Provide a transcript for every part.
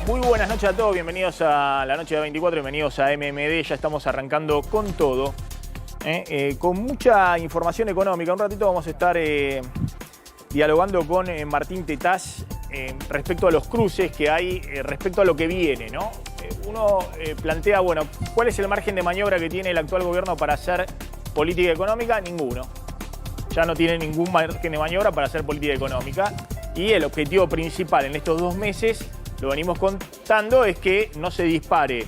Muy buenas noches a todos, bienvenidos a la noche de 24, bienvenidos a MMD, ya estamos arrancando con todo, con mucha información económica. Un ratito vamos a estar dialogando con Martín Tetaz respecto a los cruces que hay, respecto a lo que viene, ¿no? Uno plantea, bueno, ¿cuál es el margen de maniobra que tiene el actual gobierno para hacer política económica? Ninguno. Ya no tiene ningún margen de maniobra para hacer política económica. Y el objetivo principal en estos 2 meses, lo venimos contando, es que no se dispare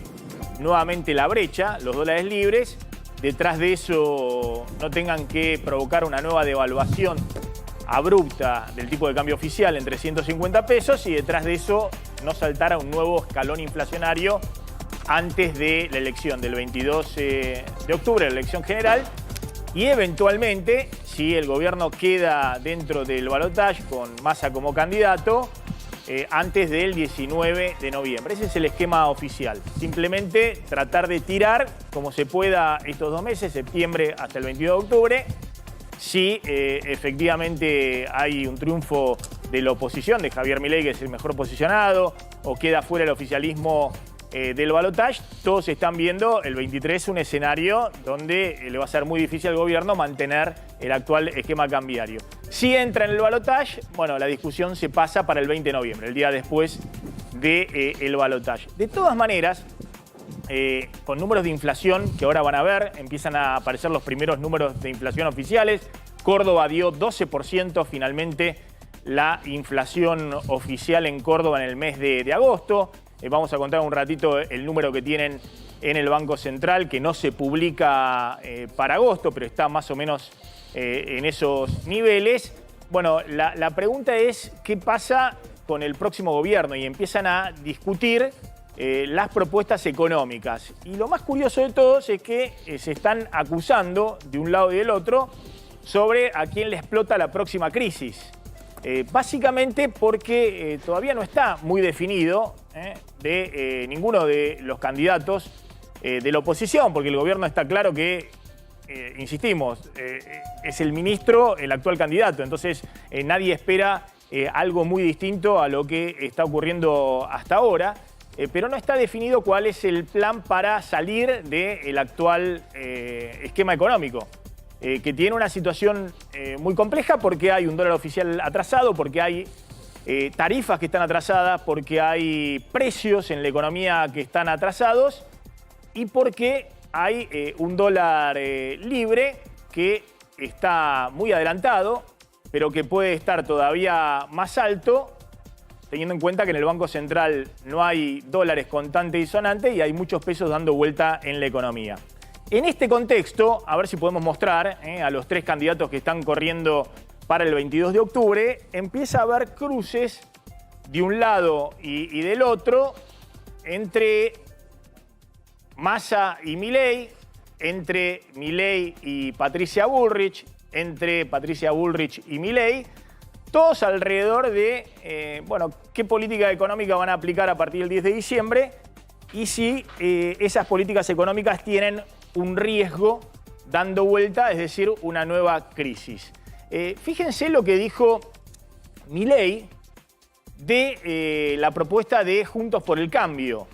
nuevamente la brecha, los dólares libres. Detrás de eso no tengan que provocar una nueva devaluación abrupta del tipo de cambio oficial en 350 pesos y detrás de eso no saltara un nuevo escalón inflacionario antes de la elección del 22 de octubre, la elección general. Y eventualmente, si el gobierno queda dentro del balotaje con Massa como candidato, antes del 19 de noviembre. Ese es el esquema oficial. Simplemente tratar de tirar como se pueda estos 2 meses, septiembre hasta el 22 de octubre. Si efectivamente hay un triunfo de la oposición, de Javier Milei, que es el mejor posicionado, o queda fuera el oficialismo del balotaje, todos están viendo el 23 un escenario donde le va a ser muy difícil al gobierno mantener el actual esquema cambiario. Si entra en el balotaje, bueno, la discusión se pasa para el 20 de noviembre, el día después del balotaje. De todas maneras, con números de inflación que ahora van a ver, empiezan a aparecer los primeros números de inflación oficiales. Córdoba dio 12% finalmente la inflación oficial en Córdoba en el mes de agosto. Vamos a contar un ratito el número que tienen en el Banco Central, que no se publica para agosto, pero está más o menos en esos niveles. Bueno, la pregunta es qué pasa con el próximo gobierno y empiezan a discutir las propuestas económicas. Y lo más curioso de todos es que se están acusando de un lado y del otro sobre a quién le explota la próxima crisis. Básicamente porque todavía no está muy definido de ninguno de los candidatos de la oposición, porque el gobierno está claro que, insistimos, es el ministro el actual candidato, entonces nadie espera algo muy distinto a lo que está ocurriendo hasta ahora, pero no está definido cuál es el plan para salir del actual esquema económico. Que tiene una situación muy compleja porque hay un dólar oficial atrasado, porque hay tarifas que están atrasadas, porque hay precios en la economía que están atrasados y porque hay un dólar libre que está muy adelantado, pero que puede estar todavía más alto, teniendo en cuenta que en el Banco Central no hay dólares contantes y sonantes y hay muchos pesos dando vuelta en la economía. En este contexto, a ver si podemos mostrar a los 3 candidatos que están corriendo para el 22 de octubre, empieza a haber cruces de un lado y del otro entre Massa y Milei, entre Milei y Patricia Bullrich, entre Patricia Bullrich y Milei, todos alrededor de, bueno, qué política económica van a aplicar a partir del 10 de diciembre y si esas políticas económicas tienen un riesgo dando vuelta, es decir, una nueva crisis. Fíjense lo que dijo Milei de la propuesta de Juntos por el Cambio,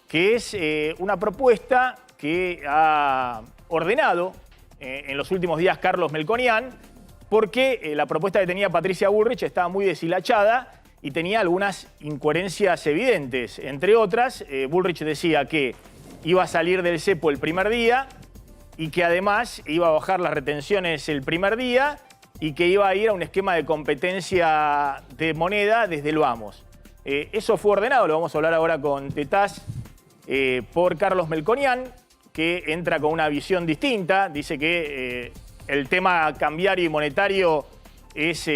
que es una propuesta que ha ordenado en los últimos días Carlos Melconian, porque la propuesta que tenía Patricia Bullrich estaba muy deshilachada y tenía algunas incoherencias evidentes. Entre otras, Bullrich decía que iba a salir del cepo el primer día y que además iba a bajar las retenciones el primer día y que iba a ir a un esquema de competencia de moneda desde el vamos. Eso fue ordenado, lo vamos a hablar ahora con Tetaz, por Carlos Melconian, que entra con una visión distinta. Dice que el tema cambiario y monetario es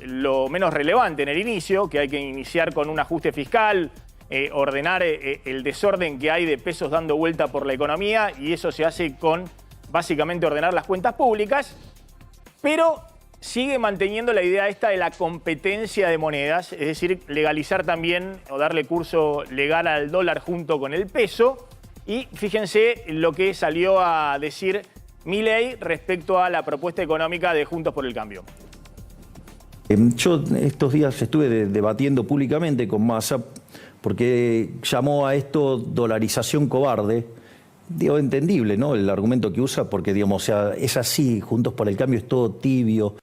lo menos relevante en el inicio, que hay que iniciar con un ajuste fiscal, ordenar el desorden que hay de pesos dando vuelta por la economía, y eso se hace con básicamente ordenar las cuentas públicas, pero sigue manteniendo la idea esta de la competencia de monedas, es decir, legalizar también o darle curso legal al dólar junto con el peso. Y fíjense lo que salió a decir Milei respecto a la propuesta económica de Juntos por el Cambio. Yo estos días estuve debatiendo públicamente con Massa porque llamó a esto dolarización cobarde. Digo, entendible, ¿no? El argumento que usa, porque, digamos, o sea, es así, Juntos por el Cambio es todo tibio,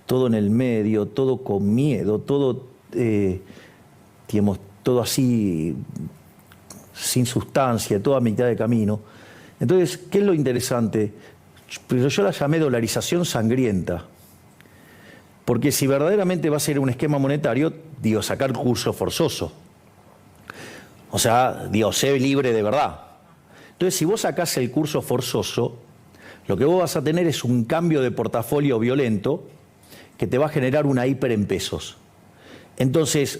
todo en el medio, todo con miedo, todo, digamos, todo así, sin sustancia, todo a mitad de camino. Entonces, ¿qué es lo interesante? Pero yo la llamé dolarización sangrienta. Porque si verdaderamente va a ser un esquema monetario, digo, sacar curso forzoso. O sea, digo, sé libre de verdad. Entonces, si vos sacás el curso forzoso, lo que vos vas a tener es un cambio de portafolio violento que te va a generar una hiper en pesos. Entonces,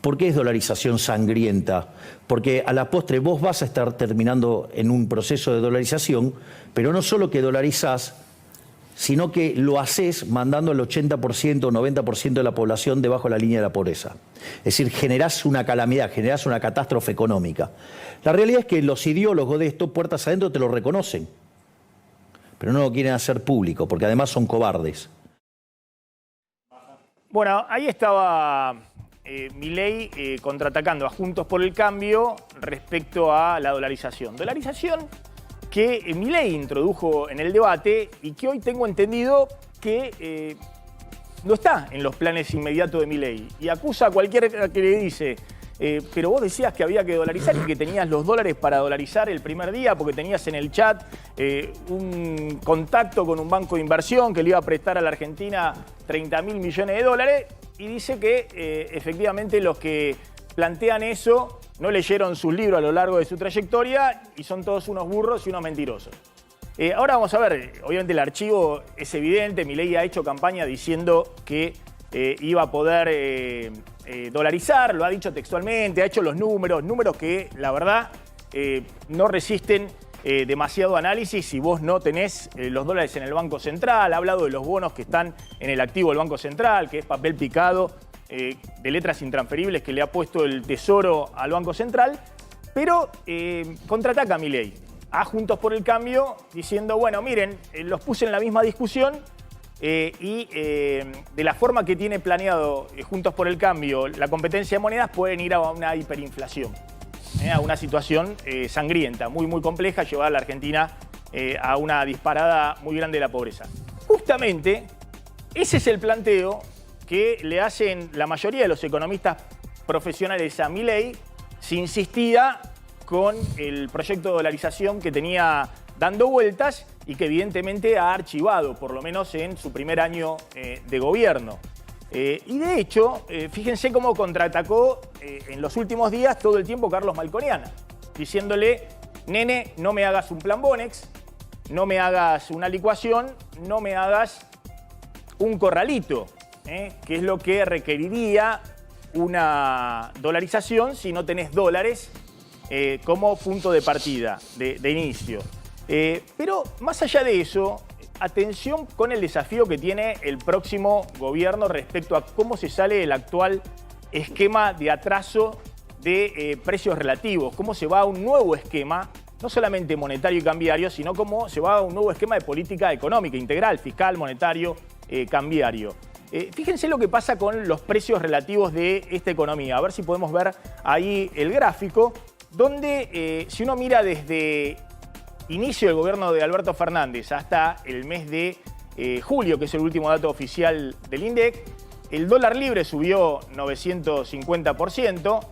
¿por qué es dolarización sangrienta? Porque a la postre vos vas a estar terminando en un proceso de dolarización, pero no solo que dolarizás, sino que lo haces mandando al 80% o 90% de la población debajo de la línea de la pobreza. Es decir, generás una calamidad, generás una catástrofe económica. La realidad es que los ideólogos de esto, puertas adentro, te lo reconocen, pero no lo quieren hacer público, porque además son cobardes. Bueno, ahí estaba Milei contraatacando a Juntos por el Cambio respecto a la dolarización. Dolarización que Milei introdujo en el debate y que hoy tengo entendido que no está en los planes inmediatos de Milei. Y acusa a cualquiera que le dice, pero vos decías que había que dolarizar y que tenías los dólares para dolarizar el primer día porque tenías en el chat un contacto con un banco de inversión que le iba a prestar a la Argentina 30.000 millones de dólares y dice que efectivamente los que plantean eso no leyeron sus libros a lo largo de su trayectoria y son todos unos burros y unos mentirosos. Ahora vamos a ver, obviamente el archivo es evidente, Milei ha hecho campaña diciendo que iba a poder dolarizar, lo ha dicho textualmente, ha hecho los números que la verdad no resisten demasiado análisis si vos no tenés los dólares en el Banco Central, ha hablado de los bonos que están en el activo del Banco Central, que es papel picado de letras intransferibles que le ha puesto el Tesoro al Banco Central, pero contraataca a Milei, a Juntos por el Cambio, diciendo, bueno, miren, los puse en la misma discusión y de la forma que tiene planeado Juntos por el Cambio la competencia de monedas pueden ir a una hiperinflación, a una situación sangrienta, muy, muy compleja, llevar a la Argentina a una disparada muy grande de la pobreza. Justamente ese es el planteo que le hacen la mayoría de los economistas profesionales a Milei, si insistía con el proyecto de dolarización que tenía dando vueltas y que evidentemente ha archivado, por lo menos en su primer año de gobierno. Y de hecho, fíjense cómo contraatacó en los últimos días todo el tiempo Carlos Malconiana, diciéndole, nene, no me hagas un plan Bonex, no me hagas una licuación, no me hagas un corralito, que es lo que requeriría una dolarización si no tenés dólares como punto de partida, de inicio. Pero más allá de eso, atención con el desafío que tiene el próximo gobierno respecto a cómo se sale del actual esquema de atraso de precios relativos, cómo se va a un nuevo esquema, no solamente monetario y cambiario, sino cómo se va a un nuevo esquema de política económica integral, fiscal, monetario, cambiario. Fíjense lo que pasa con los precios relativos de esta economía. A ver si podemos ver ahí el gráfico, donde si uno mira desde inicio del gobierno de Alberto Fernández hasta el mes de julio, que es el último dato oficial del INDEC, el dólar libre subió 950%,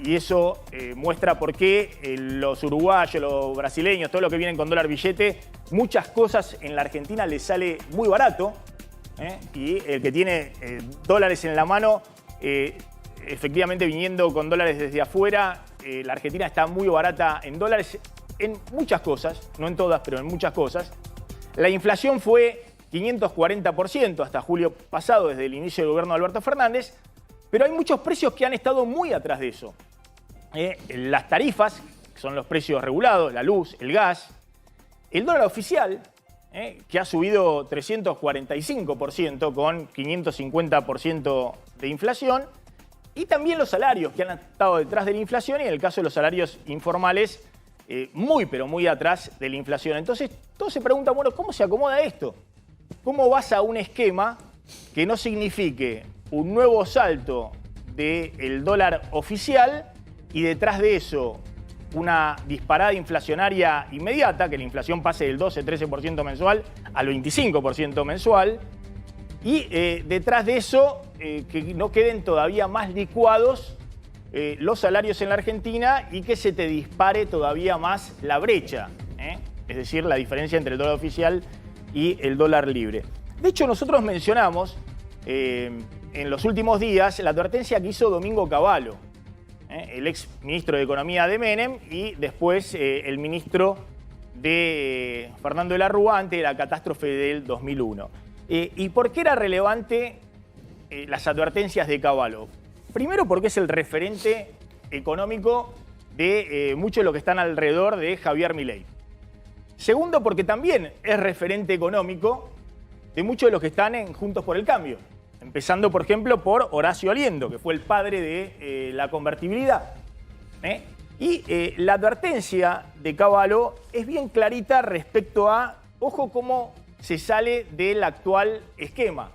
y eso muestra por qué los uruguayos, los brasileños, todo lo que vienen con dólar billete, muchas cosas en la Argentina les sale muy barato, y el que tiene dólares en la mano, efectivamente viniendo con dólares desde afuera, la Argentina está muy barata en dólares en muchas cosas, no en todas, pero en muchas cosas. La inflación fue 540% hasta julio pasado, desde el inicio del gobierno de Alberto Fernández, pero hay muchos precios que han estado muy atrás de eso. Las tarifas, que son los precios regulados, la luz, el gas, el dólar oficial, que ha subido 345% con 550% de inflación, y también los salarios que han estado detrás de la inflación y en el caso de los salarios informales, muy pero muy atrás de la inflación. Entonces todos se preguntan, bueno, ¿cómo se acomoda esto? ¿Cómo vas a un esquema que no signifique un nuevo salto del dólar oficial y detrás de eso una disparada inflacionaria inmediata, que la inflación pase del 12-13% mensual al 25% mensual, y detrás de eso que no queden todavía más licuados los salarios en la Argentina y que se te dispare todavía más la brecha, es decir, la diferencia entre el dólar oficial y el dólar libre. De hecho, nosotros mencionamos en los últimos días la advertencia que hizo Domingo Cavallo, el ex ministro de Economía de Menem y después el ministro de Fernando de la Rúa ante la catástrofe del 2001. ¿Y por qué era relevante las advertencias de Cavallo? Primero porque es el referente económico de muchos de los que están alrededor de Javier Milei. Segundo porque también es referente económico de muchos de los que están en Juntos por el Cambio. Empezando, por ejemplo, por Horacio Aliendo, que fue el padre de la convertibilidad. Y la advertencia de Cavallo es bien clarita respecto a, ojo, cómo se sale del actual esquema.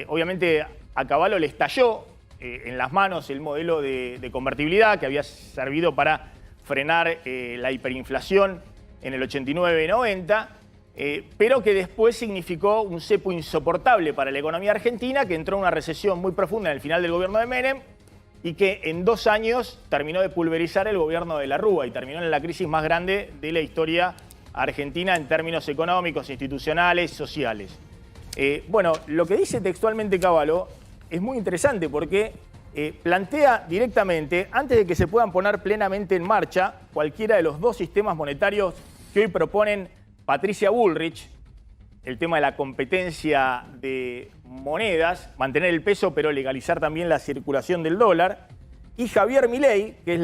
Obviamente a Cavallo le estalló en las manos el modelo de convertibilidad que había servido para frenar la hiperinflación en el 89-90, pero que después significó un cepo insoportable para la economía argentina, que entró en una recesión muy profunda en el final del gobierno de Menem y que en 2 años terminó de pulverizar el gobierno de la Rúa y terminó en la crisis más grande de la historia argentina en términos económicos, institucionales, sociales. Bueno, lo que dice textualmente Cavallo es muy interesante porque plantea directamente, antes de que se puedan poner plenamente en marcha cualquiera de los 2 sistemas monetarios que hoy proponen Patricia Bullrich, el tema de la competencia de monedas, mantener el peso pero legalizar también la circulación del dólar, y Javier Milei, que es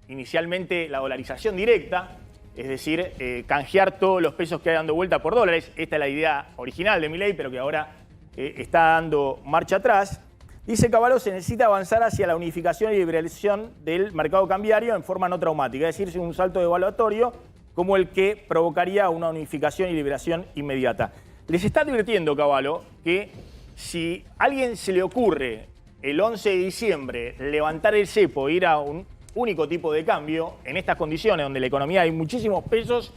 inicialmente la dolarización directa, es decir, canjear todos los pesos que hay dando vuelta por dólares. Esta es la idea original de Milei, pero que ahora está dando marcha atrás. Dice Cavallo, se necesita avanzar hacia la unificación y liberalización del mercado cambiario en forma no traumática, es decir, sin un salto devaluatorio como el que provocaría una unificación y liberación inmediata. Les está advirtiendo Cavallo que si a alguien se le ocurre el 11 de diciembre levantar el cepo e ir a un único tipo de cambio, en estas condiciones donde la economía hay muchísimos pesos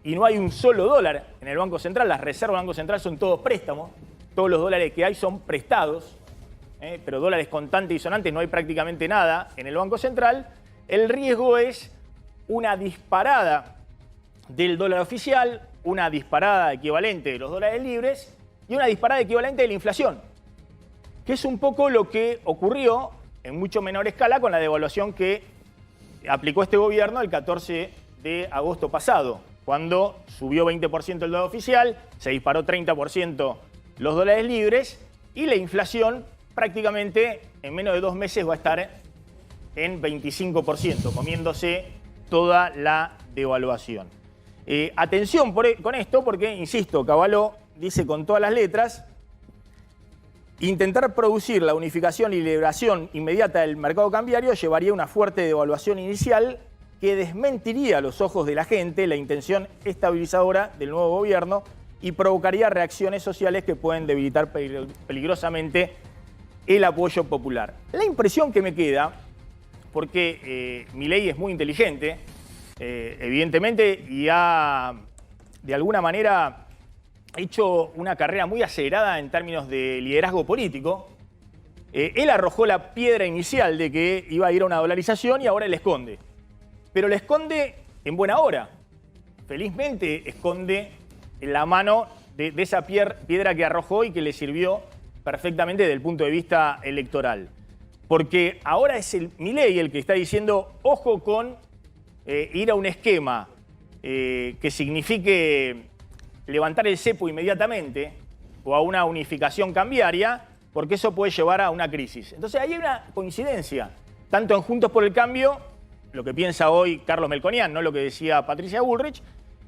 y no hay un solo dólar en el Banco Central, las reservas del Banco Central son todos préstamos, todos los dólares que hay son prestados, pero dólares contantes y sonantes no hay prácticamente nada en el Banco Central, el riesgo es una disparada del dólar oficial, una disparada equivalente de los dólares libres y una disparada equivalente de la inflación, que es un poco lo que ocurrió en mucho menor escala con la devaluación que aplicó este gobierno el 14 de agosto pasado, cuando subió 20% el dólar oficial, se disparó 30% los dólares libres y la inflación prácticamente en menos de 2 meses va a estar en 25%, comiéndose toda la devaluación. Atención con esto porque, insisto, Cavallo dice con todas las letras, intentar producir la unificación y liberación inmediata del mercado cambiario llevaría a una fuerte devaluación inicial que desmentiría a los ojos de la gente la intención estabilizadora del nuevo gobierno y provocaría reacciones sociales que pueden debilitar peligrosamente el apoyo popular. La impresión que me queda, porque Milei es muy inteligente, evidentemente, y ha de alguna manera hecho una carrera muy acelerada en términos de liderazgo político. Él arrojó la piedra inicial de que iba a ir a una dolarización y ahora la esconde. Pero la esconde en buena hora. Felizmente esconde en la mano de esa piedra que arrojó y que le sirvió perfectamente desde el punto de vista electoral. Porque ahora es Milei el que está diciendo, ojo con ir a un esquema que signifique levantar el cepo inmediatamente o a una unificación cambiaria, porque eso puede llevar a una crisis. Entonces ahí hay una coincidencia, tanto en Juntos por el Cambio, lo que piensa hoy Carlos Melconian, no lo que decía Patricia Bullrich,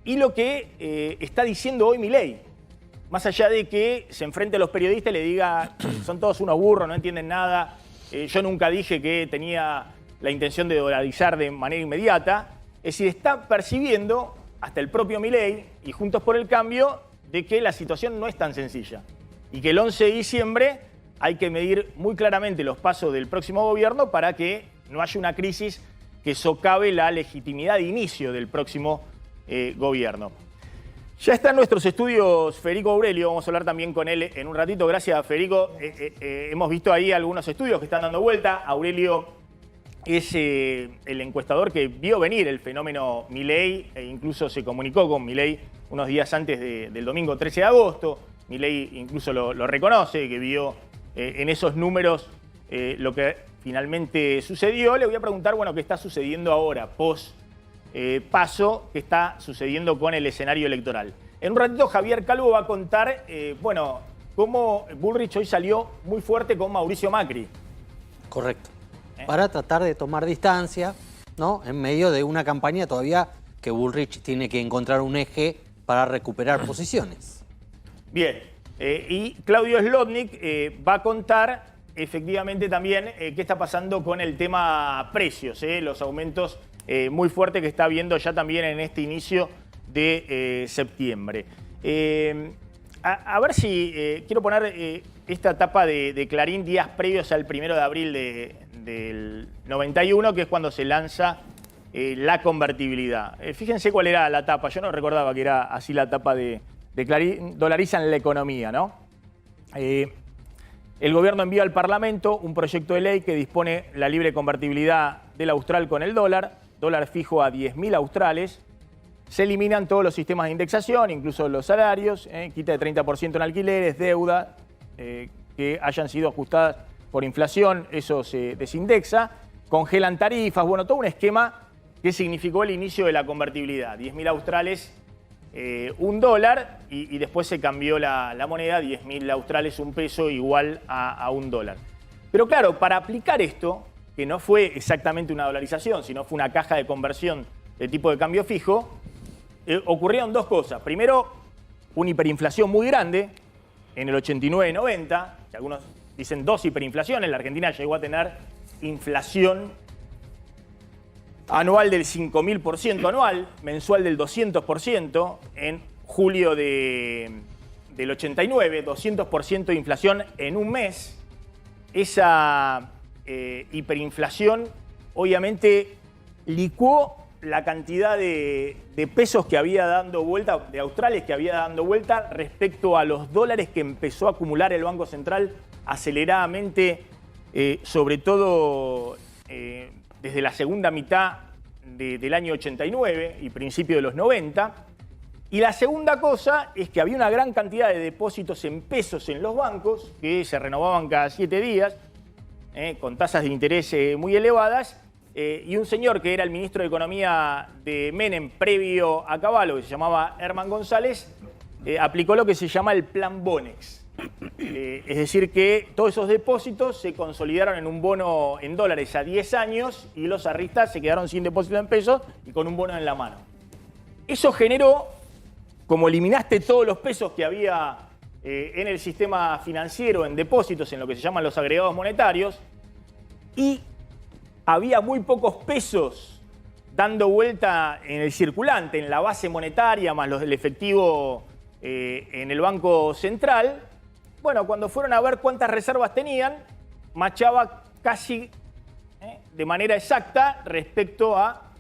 y lo que está diciendo hoy Milei. Más allá de que se enfrente a los periodistas y le diga, son todos unos burros, no entienden nada, yo nunca dije que tenía la intención de dolarizar de manera inmediata. Es decir, está percibiendo hasta el propio Milei y Juntos por el Cambio de que la situación no es tan sencilla y que el 11 de diciembre hay que medir muy claramente los pasos del próximo gobierno para que no haya una crisis que socave la legitimidad de inicio del próximo gobierno. Ya está en nuestros estudios Federico Aurelio, vamos a hablar también con él en un ratito. Gracias, Federico. Hemos visto ahí algunos estudios que están dando vuelta. Aurelio es el encuestador que vio venir el fenómeno Milei e incluso se comunicó con Milei unos días antes del domingo 13 de agosto. Milei incluso lo reconoce, que vio en esos números lo que finalmente sucedió. Le voy a preguntar, bueno, qué está sucediendo ahora, post paso, qué está sucediendo con el escenario electoral. En un ratito Javier Calvo va a contar, bueno, cómo Bullrich hoy salió muy fuerte con Mauricio Macri. Correcto. Para tratar de tomar distancia, ¿no? En medio de una campaña todavía que Bullrich tiene que encontrar un eje para recuperar posiciones. Bien. Y Claudio Slotnick va a contar efectivamente también qué está pasando con el tema precios, los aumentos muy fuertes que está habiendo ya también en este inicio de septiembre. A ver si quiero poner esta tapa de Clarín días previos al 1 de abril del 91, que es cuando se lanza la convertibilidad. Fíjense cuál era la tapa, yo no recordaba que era así la tapa de Clarín. Dolarizan la economía, ¿no? El gobierno envía al Parlamento un proyecto de ley que dispone la libre convertibilidad del austral con el dólar fijo a 10.000 australes. Se eliminan todos los sistemas de indexación, incluso los salarios, quita de 30% en alquileres, deuda, que hayan sido ajustadas por inflación, eso se desindexa. Congelan tarifas, bueno, todo un esquema que significó el inicio de la convertibilidad. 10.000 australes, $1, y después se cambió la moneda, 10.000 australes, $1 igual a $1. Pero claro, para aplicar esto, que no fue exactamente una dolarización, sino fue una caja de conversión de tipo de cambio fijo, ocurrieron dos cosas. Primero, una hiperinflación muy grande en el 89-90, que algunos dicen dos hiperinflaciones. La Argentina llegó a tener inflación anual del 5.000% anual, mensual del 200%, en julio del 89, 200% de inflación en un mes. Esa hiperinflación obviamente licuó la cantidad de pesos que había dando vuelta, de australes que había dando vuelta respecto a los dólares que empezó a acumular el Banco Central aceleradamente, sobre todo desde la segunda mitad del año 89 y principio de los 90. Y la segunda cosa es que había una gran cantidad de depósitos en pesos en los bancos que se renovaban cada 7 días, con tasas de interés muy elevadas, y un señor que era el ministro de Economía de Menem previo a Cavallo, que se llamaba Herman González, aplicó lo que se llama el Plan Bonex. Es decir, que todos esos depósitos se consolidaron en un bono en dólares a 10 años y los arristas se quedaron sin depósito en pesos y con un bono en la mano. Eso generó, como eliminaste todos los pesos que había en el sistema financiero, en depósitos, en lo que se llaman los agregados monetarios, y había muy pocos pesos dando vuelta en el circulante, en la base monetaria, más los del efectivo en el Banco Central. Bueno, cuando fueron a ver cuántas reservas tenían, machaba casi de manera exacta respecto a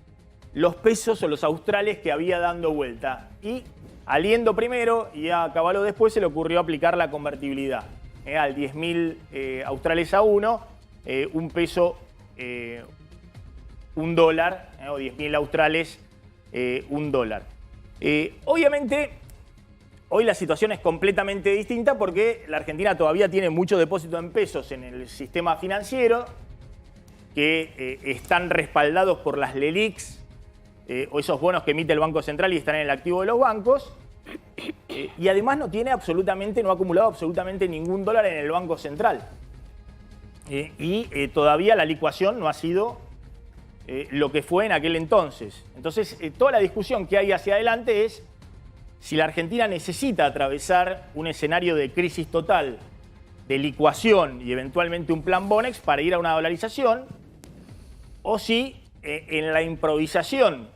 los pesos o los australes que había dando vuelta. Y a Liendo primero y a Cavallo después se le ocurrió aplicar la convertibilidad. Al 10.000 australes a uno, un peso, $1, o 10.000 australes, $1. Obviamente, hoy la situación es completamente distinta porque la Argentina todavía tiene mucho depósito en pesos en el sistema financiero que están respaldados por las LELIQs, o esos bonos que emite el Banco Central y están en el activo de los bancos, y además no ha acumulado absolutamente ningún dólar en el Banco Central. Y todavía la licuación no ha sido lo que fue en aquel entonces. Entonces, toda la discusión que hay hacia adelante es si la Argentina necesita atravesar un escenario de crisis total, de licuación y eventualmente un plan Bonex para ir a una dolarización, o si en la improvisación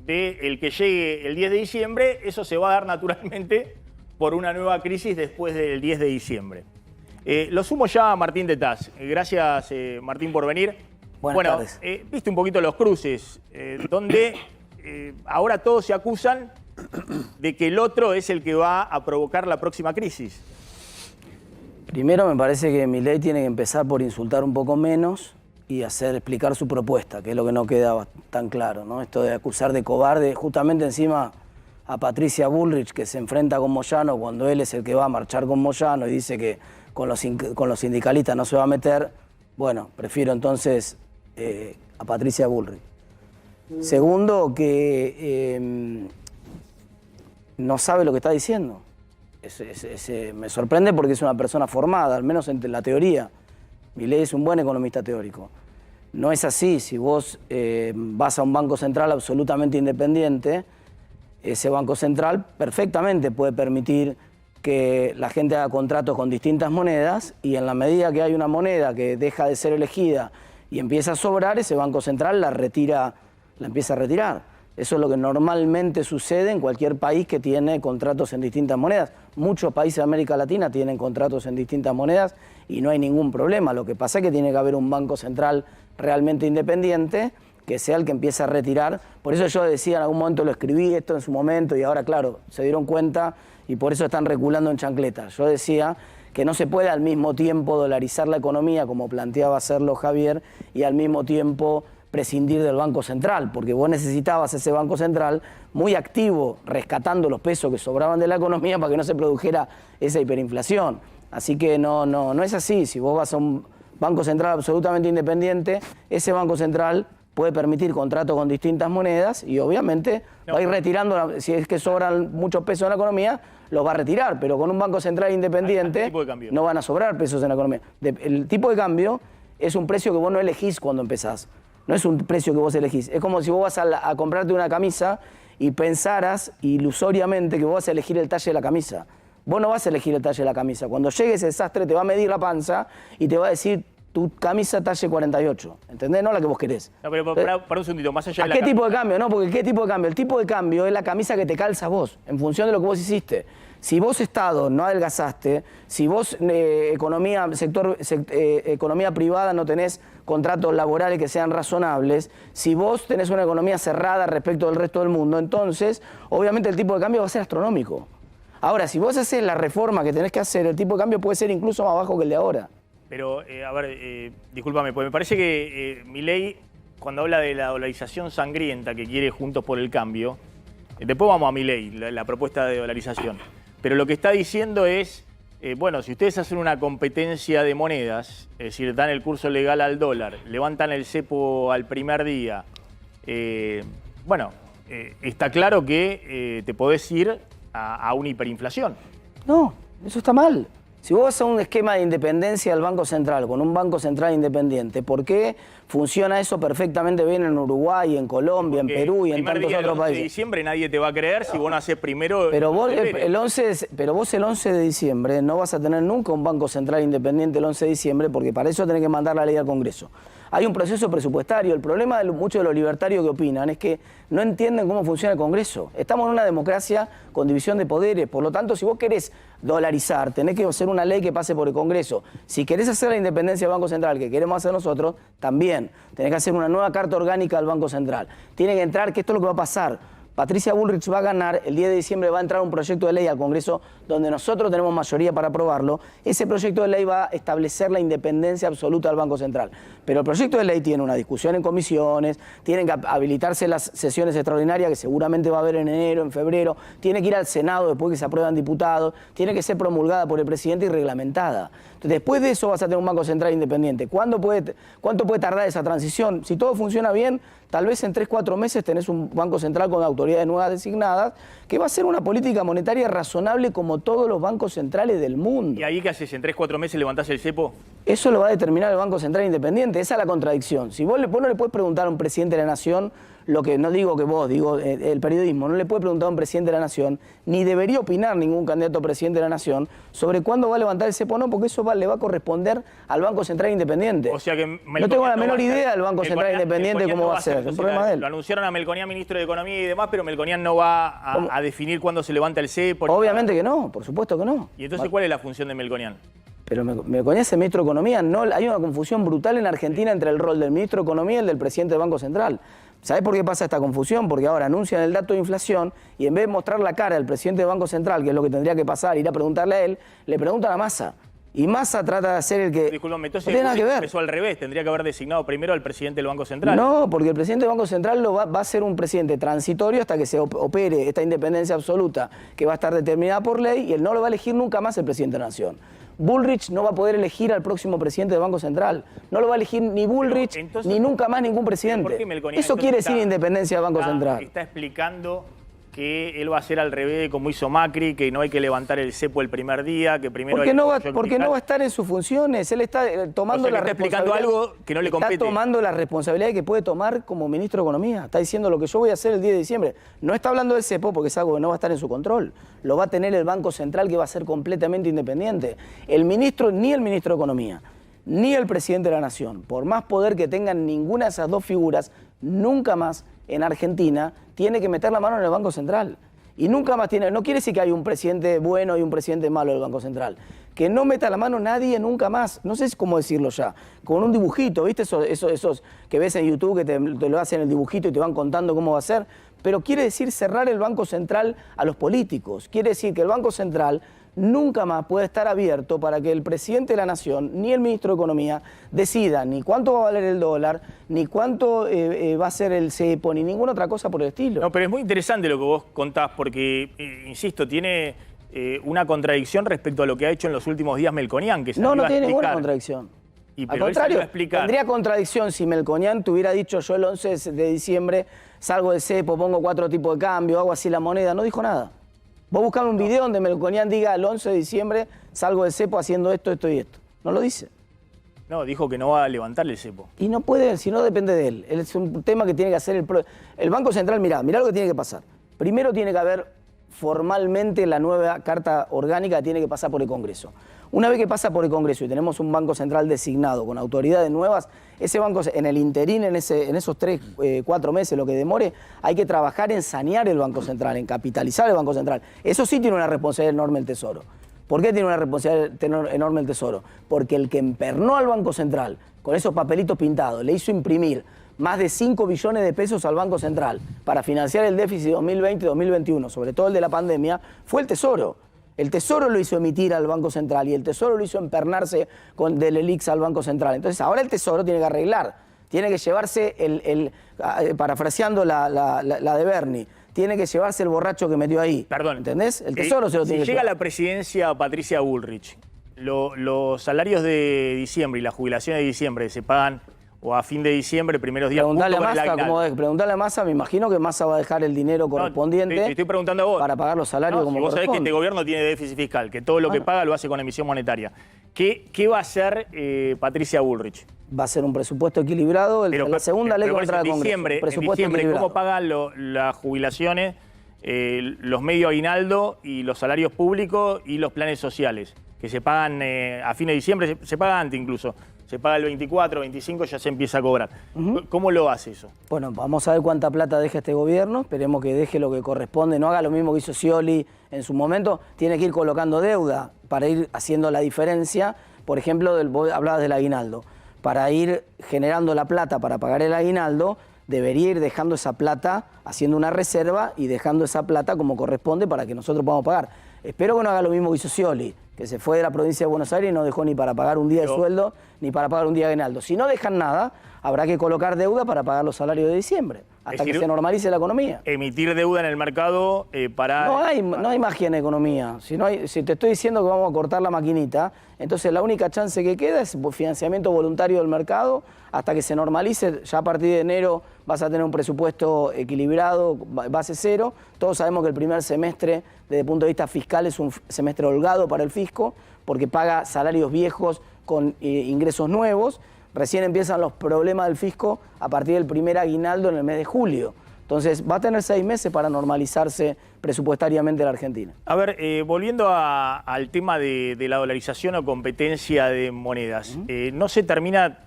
del que llegue el 10 de diciembre, eso se va a dar naturalmente por una nueva crisis después del 10 de diciembre. Lo sumo ya a Martín de Taz. Gracias, Martín, por venir. Buenas tardes. Viste un poquito los cruces, donde ahora todos se acusan de que el otro es el que va a provocar la próxima crisis. Primero me parece que Milei tiene que empezar por insultar un poco menos y explicar su propuesta, que es lo que no queda tan claro, ¿no? Esto de acusar de cobarde, justamente encima a Patricia Bullrich, que se enfrenta con Moyano cuando él es el que va a marchar con Moyano y dice que con los sindicalistas no se va a meter. Bueno, prefiero entonces a Patricia Bullrich. Segundo, que no sabe lo que está diciendo. Me sorprende porque es una persona formada, al menos en la teoría. Milei es un buen economista teórico. No es así. Si vos vas a un banco central absolutamente independiente, ese banco central perfectamente puede permitir que la gente haga contratos con distintas monedas y en la medida que hay una moneda que deja de ser elegida y empieza a sobrar, ese banco central la empieza a retirar. Eso es lo que normalmente sucede en cualquier país que tiene contratos en distintas monedas. Muchos países de América Latina tienen contratos en distintas monedas y no hay ningún problema. Lo que pasa es que tiene que haber un banco central realmente independiente que sea el que empiece a retirar. Por eso yo decía, en algún momento lo escribí esto en su momento y ahora, claro, se dieron cuenta y por eso están reculando en chancletas. Yo decía que no se puede al mismo tiempo dolarizar la economía, como planteaba hacerlo Javier, y al mismo tiempo prescindir del Banco Central, porque vos necesitabas ese Banco Central muy activo, rescatando los pesos que sobraban de la economía para que no se produjera esa hiperinflación. Así que no es así. Si vos vas a un Banco Central absolutamente independiente, ese Banco Central puede permitir contratos con distintas monedas y obviamente va a ir retirando, si es que sobran muchos pesos en la economía, los va a retirar, pero con un Banco Central independiente no van a sobrar pesos en la economía. El tipo de cambio es un precio que vos no elegís cuando empezás. No es un precio que vos elegís. Es como si vos vas a comprarte una camisa y pensaras ilusoriamente que vos vas a elegir el talle de la camisa. Vos no vas a elegir el talle de la camisa. Cuando llegue ese sastre te va a medir la panza y te va a decir tu camisa talle 48. ¿Entendés? No la que vos querés. No, pero para un segundito, más allá de la ¿Qué tipo de cambio? No, porque ¿qué tipo de cambio? El tipo de cambio es la camisa que te calza vos, en función de lo que vos hiciste. Si vos, Estado, no adelgazaste, si vos, economía privada, no tenés contratos laborales que sean razonables, si vos tenés una economía cerrada respecto del resto del mundo, entonces, obviamente el tipo de cambio va a ser astronómico. Ahora, si vos haces la reforma que tenés que hacer, el tipo de cambio puede ser incluso más bajo que el de ahora. Pero, a ver, discúlpame, porque me parece que Milei, cuando habla de la dolarización sangrienta que quiere Juntos por el Cambio, después vamos a Milei, la propuesta de dolarización. Pero lo que está diciendo es, bueno, si ustedes hacen una competencia de monedas, es decir, dan el curso legal al dólar, levantan el cepo al primer día, bueno, está claro que te podés ir a una hiperinflación. No, eso está mal. Si vos vas a un esquema de independencia del Banco Central, con un Banco Central independiente, ¿por qué funciona eso perfectamente bien en Uruguay, en Colombia, porque en Perú y en tantos otros países? El 11 de diciembre nadie te va a creer si vos no haces primero... Pero vos el 11 de diciembre no vas a tener nunca un Banco Central independiente el 11 de diciembre porque para eso tenés que mandar la ley al Congreso. Hay un proceso presupuestario. El problema de muchos de los libertarios que opinan es que no entienden cómo funciona el Congreso. Estamos en una democracia con división de poderes. Por lo tanto, si vos querés dolarizar, tenés que hacer una ley que pase por el Congreso. Si querés hacer la independencia del Banco Central, que queremos hacer nosotros, también tenés que hacer una nueva carta orgánica del Banco Central. Tiene que entrar, que esto es lo que va a pasar. Patricia Bullrich va a ganar, el 10 de diciembre va a entrar un proyecto de ley al Congreso donde nosotros tenemos mayoría para aprobarlo. Ese proyecto de ley va a establecer la independencia absoluta del Banco Central. Pero el proyecto de ley tiene una discusión en comisiones, tienen que habilitarse las sesiones extraordinarias que seguramente va a haber en enero, en febrero, tiene que ir al Senado después que se aprueban diputados, tiene que ser promulgada por el presidente y reglamentada. Entonces, después de eso vas a tener un Banco Central independiente. ¿Cuánto puede tardar esa transición? Si todo funciona bien, tal vez en 3-4 meses tenés un Banco Central con autoridades nuevas designadas que va a ser una política monetaria razonable como todos los bancos centrales del mundo. ¿Y ahí qué haces? ¿En 3-4 meses levantás el cepo? Eso lo va a determinar el Banco Central independiente. Esa es la contradicción. Si vos no le puedes preguntar a un presidente de la Nación lo que, no digo que vos, digo el periodismo, no le puede preguntar a un presidente de la Nación, ni debería opinar ningún candidato a presidente de la Nación sobre cuándo va a levantar el cepo o no, porque eso le va a corresponder al Banco Central independiente. O sea que no tengo la menor idea del Banco Central independiente cómo va a ser. Es un problema de él. Lo anunciaron a Melconian, ministro de Economía y demás, pero Melconian no va a definir cuándo se levanta el cepo. Obviamente que no, por supuesto que no. ¿Y entonces cuál es la función de Melconian? Pero Melconian es el ministro de Economía. No, hay una confusión brutal en Argentina entre el rol del ministro de Economía y el del presidente del Banco Central. ¿Sabés por qué pasa esta confusión? Porque ahora anuncian el dato de inflación y en vez de mostrar la cara del presidente del Banco Central, que es lo que tendría que pasar, ir a preguntarle a él, le preguntan a Massa. Y Massa trata de hacer el que... Disculpame, entonces no tiene nada que ver. empezó al revés. Tendría que haber designado primero al presidente del Banco Central. No, porque el presidente del Banco Central va a ser un presidente transitorio hasta que se opere esta independencia absoluta que va a estar determinada por ley y él no lo va a elegir nunca más el presidente de la Nación. Bullrich no va a poder elegir al próximo presidente del Banco Central. No lo va a elegir ni Bullrich ni nunca más ningún presidente. Eso quiere decir independencia del Banco Central. Está explicando que él va a hacer al revés como hizo Macri, que no hay que levantar el cepo el primer día, que primero porque no va a estar en sus funciones. Él está tomando la responsabilidad. Está explicando algo que no le compete. Está tomando la responsabilidad que puede tomar como ministro de Economía. Está diciendo lo que yo voy a hacer el 10 de diciembre. No está hablando del cepo porque es algo que no va a estar en su control. Lo va a tener el Banco Central, que va a ser completamente independiente. Ni el ministro de Economía, ni el presidente de la Nación, por más poder que tengan ninguna de esas dos figuras, nunca más en Argentina tiene que meter la mano en el Banco Central. Y nunca más tiene, no quiere decir que hay un presidente bueno y un presidente malo del Banco Central. Que no meta la mano nadie nunca más. No sé cómo decirlo ya. Con un dibujito, ¿viste? Esos que ves en YouTube que te lo hacen el dibujito y te van contando cómo va a ser. Pero quiere decir cerrar el Banco Central a los políticos. Quiere decir que el Banco Central nunca más puede estar abierto para que el presidente de la Nación, ni el ministro de Economía, decida ni cuánto va a valer el dólar, ni cuánto va a ser el cepo, ni ninguna otra cosa por el estilo. No, pero es muy interesante lo que vos contás, porque, insisto, tiene una contradicción respecto a lo que ha hecho en los últimos días Melconian, que no tiene ninguna contradicción. Y al contrario, tendría contradicción si Melconian te hubiera dicho yo el 11 de diciembre salgo del cepo, pongo 4 tipos de cambio, hago así la moneda. No dijo nada. Vos buscame un video donde Melconian diga el 11 de diciembre salgo del cepo haciendo esto, esto y esto. No lo dice. No, dijo que no va a levantar el cepo. Y no puede, si no depende de él. Es un tema que tiene que hacer el Banco Central. Mirá lo que tiene que pasar. Primero tiene que haber formalmente la nueva carta orgánica, tiene que pasar por el Congreso. Una vez que pasa por el Congreso y tenemos un Banco Central designado con autoridades nuevas, ese banco, en el interín, en esos 3, 4 meses, lo que demore, hay que trabajar en sanear el Banco Central, en capitalizar el Banco Central. Eso sí tiene una responsabilidad enorme el Tesoro. ¿Por qué tiene una responsabilidad enorme el Tesoro? Porque el que empernó al Banco Central con esos papelitos pintados, le hizo imprimir más de 5 billones de pesos al Banco Central para financiar el déficit 2020-2021, sobre todo el de la pandemia, fue el Tesoro. El Tesoro lo hizo emitir al Banco Central y el Tesoro lo hizo empernarse del ELIX al Banco Central. Entonces ahora el Tesoro tiene que arreglar, tiene que llevarse, parafraseando la de Bernie, tiene que llevarse el borracho que metió ahí. Perdón. ¿Entendés? El Tesoro se lo tiene que llevar. Si llega a la presidencia Patricia Bullrich, los salarios de diciembre y las jubilaciones de diciembre se pagan o a fin de diciembre, primeros días. Preguntale a Massa, me imagino que Massa va a dejar el dinero correspondiente. Te estoy preguntando a vos. Para pagar los salarios como vos corresponde. sabés que este gobierno tiene déficit fiscal, que todo lo que paga lo hace con emisión monetaria. ¿Qué va a hacer Patricia Bullrich? Va a ser un presupuesto equilibrado, la segunda ley contra el Congreso. En diciembre, ¿cómo pagan las jubilaciones, los medio aguinaldo y los salarios públicos y los planes sociales? Que se pagan a fin de diciembre, se paga antes incluso. Se paga el 24, 25, ya se empieza a cobrar. ¿Cómo lo hace eso? Bueno, vamos a ver cuánta plata deja este gobierno. Esperemos que deje lo que corresponde. No haga lo mismo que hizo Scioli en su momento. Tiene que ir colocando deuda para ir haciendo la diferencia. Por ejemplo, vos hablabas del aguinaldo. Para ir generando la plata para pagar el aguinaldo, debería ir dejando esa plata, haciendo una reserva y dejando esa plata como corresponde para que nosotros podamos pagar. Espero que no haga lo mismo que hizo Scioli, que se fue de la provincia de Buenos Aires y no dejó ni para pagar un día de sueldo, ni para pagar un día de aguinaldo. Si no dejan nada, habrá que colocar deuda para pagar los salarios de diciembre, hasta que se normalice la economía. Emitir deuda en el mercado para... No hay magia en economía. Si te estoy diciendo que vamos a cortar la maquinita, entonces la única chance que queda es financiamiento voluntario del mercado, hasta que se normalice. Ya a partir de enero vas a tener un presupuesto equilibrado, base cero. Todos sabemos que el primer semestre, desde el punto de vista fiscal, es un semestre holgado para el fisco, porque paga salarios viejos con ingresos nuevos. Recién empiezan los problemas del fisco a partir del primer aguinaldo en el mes de julio. Entonces va a tener 6 meses para normalizarse presupuestariamente la Argentina. A ver, volviendo al tema de la dolarización o competencia de monedas, no se termina...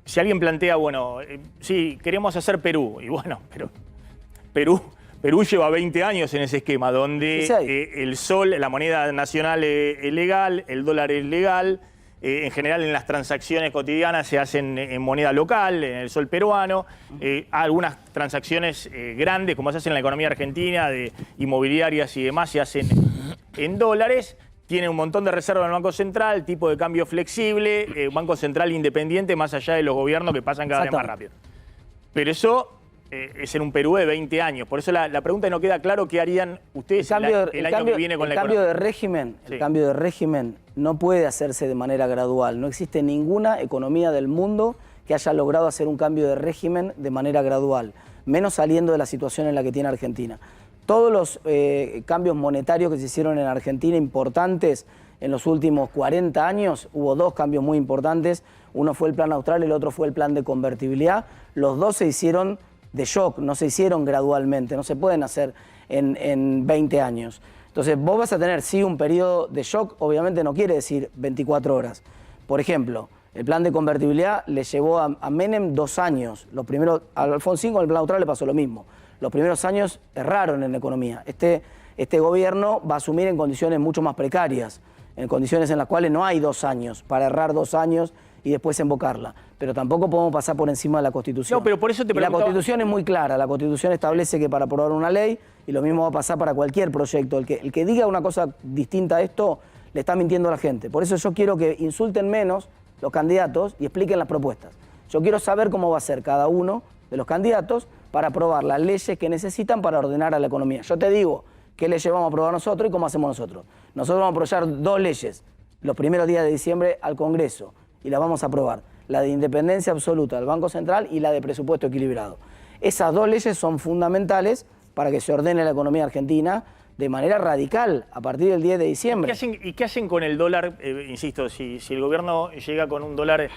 si alguien plantea, bueno, sí, queremos hacer Perú, y bueno, pero Perú lleva 20 años en ese esquema, donde el sol, la moneda nacional es legal, el dólar es legal, en general en las transacciones cotidianas se hacen en moneda local, en el sol peruano. Algunas transacciones grandes, como se hacen en la economía argentina, de inmobiliarias y demás, se hacen en dólares. Tiene un montón de reservas en el Banco Central, tipo de cambio flexible, Banco Central independiente, más allá de los gobiernos que pasan cada vez más rápido. Pero eso es en un Perú de 20 años. Por eso la pregunta no queda claro qué harían ustedes el año que viene con la economía. El cambio de régimen no puede hacerse de manera gradual. No existe ninguna economía del mundo que haya logrado hacer un cambio de régimen de manera gradual, menos saliendo de la situación en la que tiene Argentina. Todos los cambios monetarios que se hicieron en Argentina importantes en los últimos 40 años, hubo dos cambios muy importantes. Uno fue el plan austral, el otro fue el plan de convertibilidad. Los dos se hicieron de shock, no se hicieron gradualmente, no se pueden hacer en 20 años. Entonces vos vas a tener, sí, un periodo de shock, obviamente no quiere decir 24 horas. Por ejemplo, el plan de convertibilidad le llevó a Menem 2 años. Los primeros, a Alfonsín con el plan austral le pasó lo mismo. Los primeros años erraron en la economía. Este gobierno va a asumir en condiciones mucho más precarias, en condiciones en las cuales no hay 2 años para errar 2 años y después invocarla. Pero tampoco podemos pasar por encima de la Constitución. No, pero por eso te preguntaba... La Constitución es muy clara. La Constitución establece que para aprobar una ley, y lo mismo va a pasar para cualquier proyecto, el que diga una cosa distinta a esto, le está mintiendo a la gente. Por eso yo quiero que insulten menos los candidatos y expliquen las propuestas. Yo quiero saber cómo va a ser cada uno de los candidatos para aprobar las leyes que necesitan para ordenar a la economía. Yo te digo qué leyes vamos a aprobar nosotros y cómo hacemos nosotros. Nosotros vamos a aprobar 2 leyes los primeros días de diciembre al Congreso y las vamos a aprobar. La de independencia absoluta del Banco Central y la de presupuesto equilibrado. Esas 2 leyes son fundamentales para que se ordene la economía argentina de manera radical a partir del 10 de diciembre. ¿Y qué hacen con el dólar? Insisto, si el gobierno llega con un dólar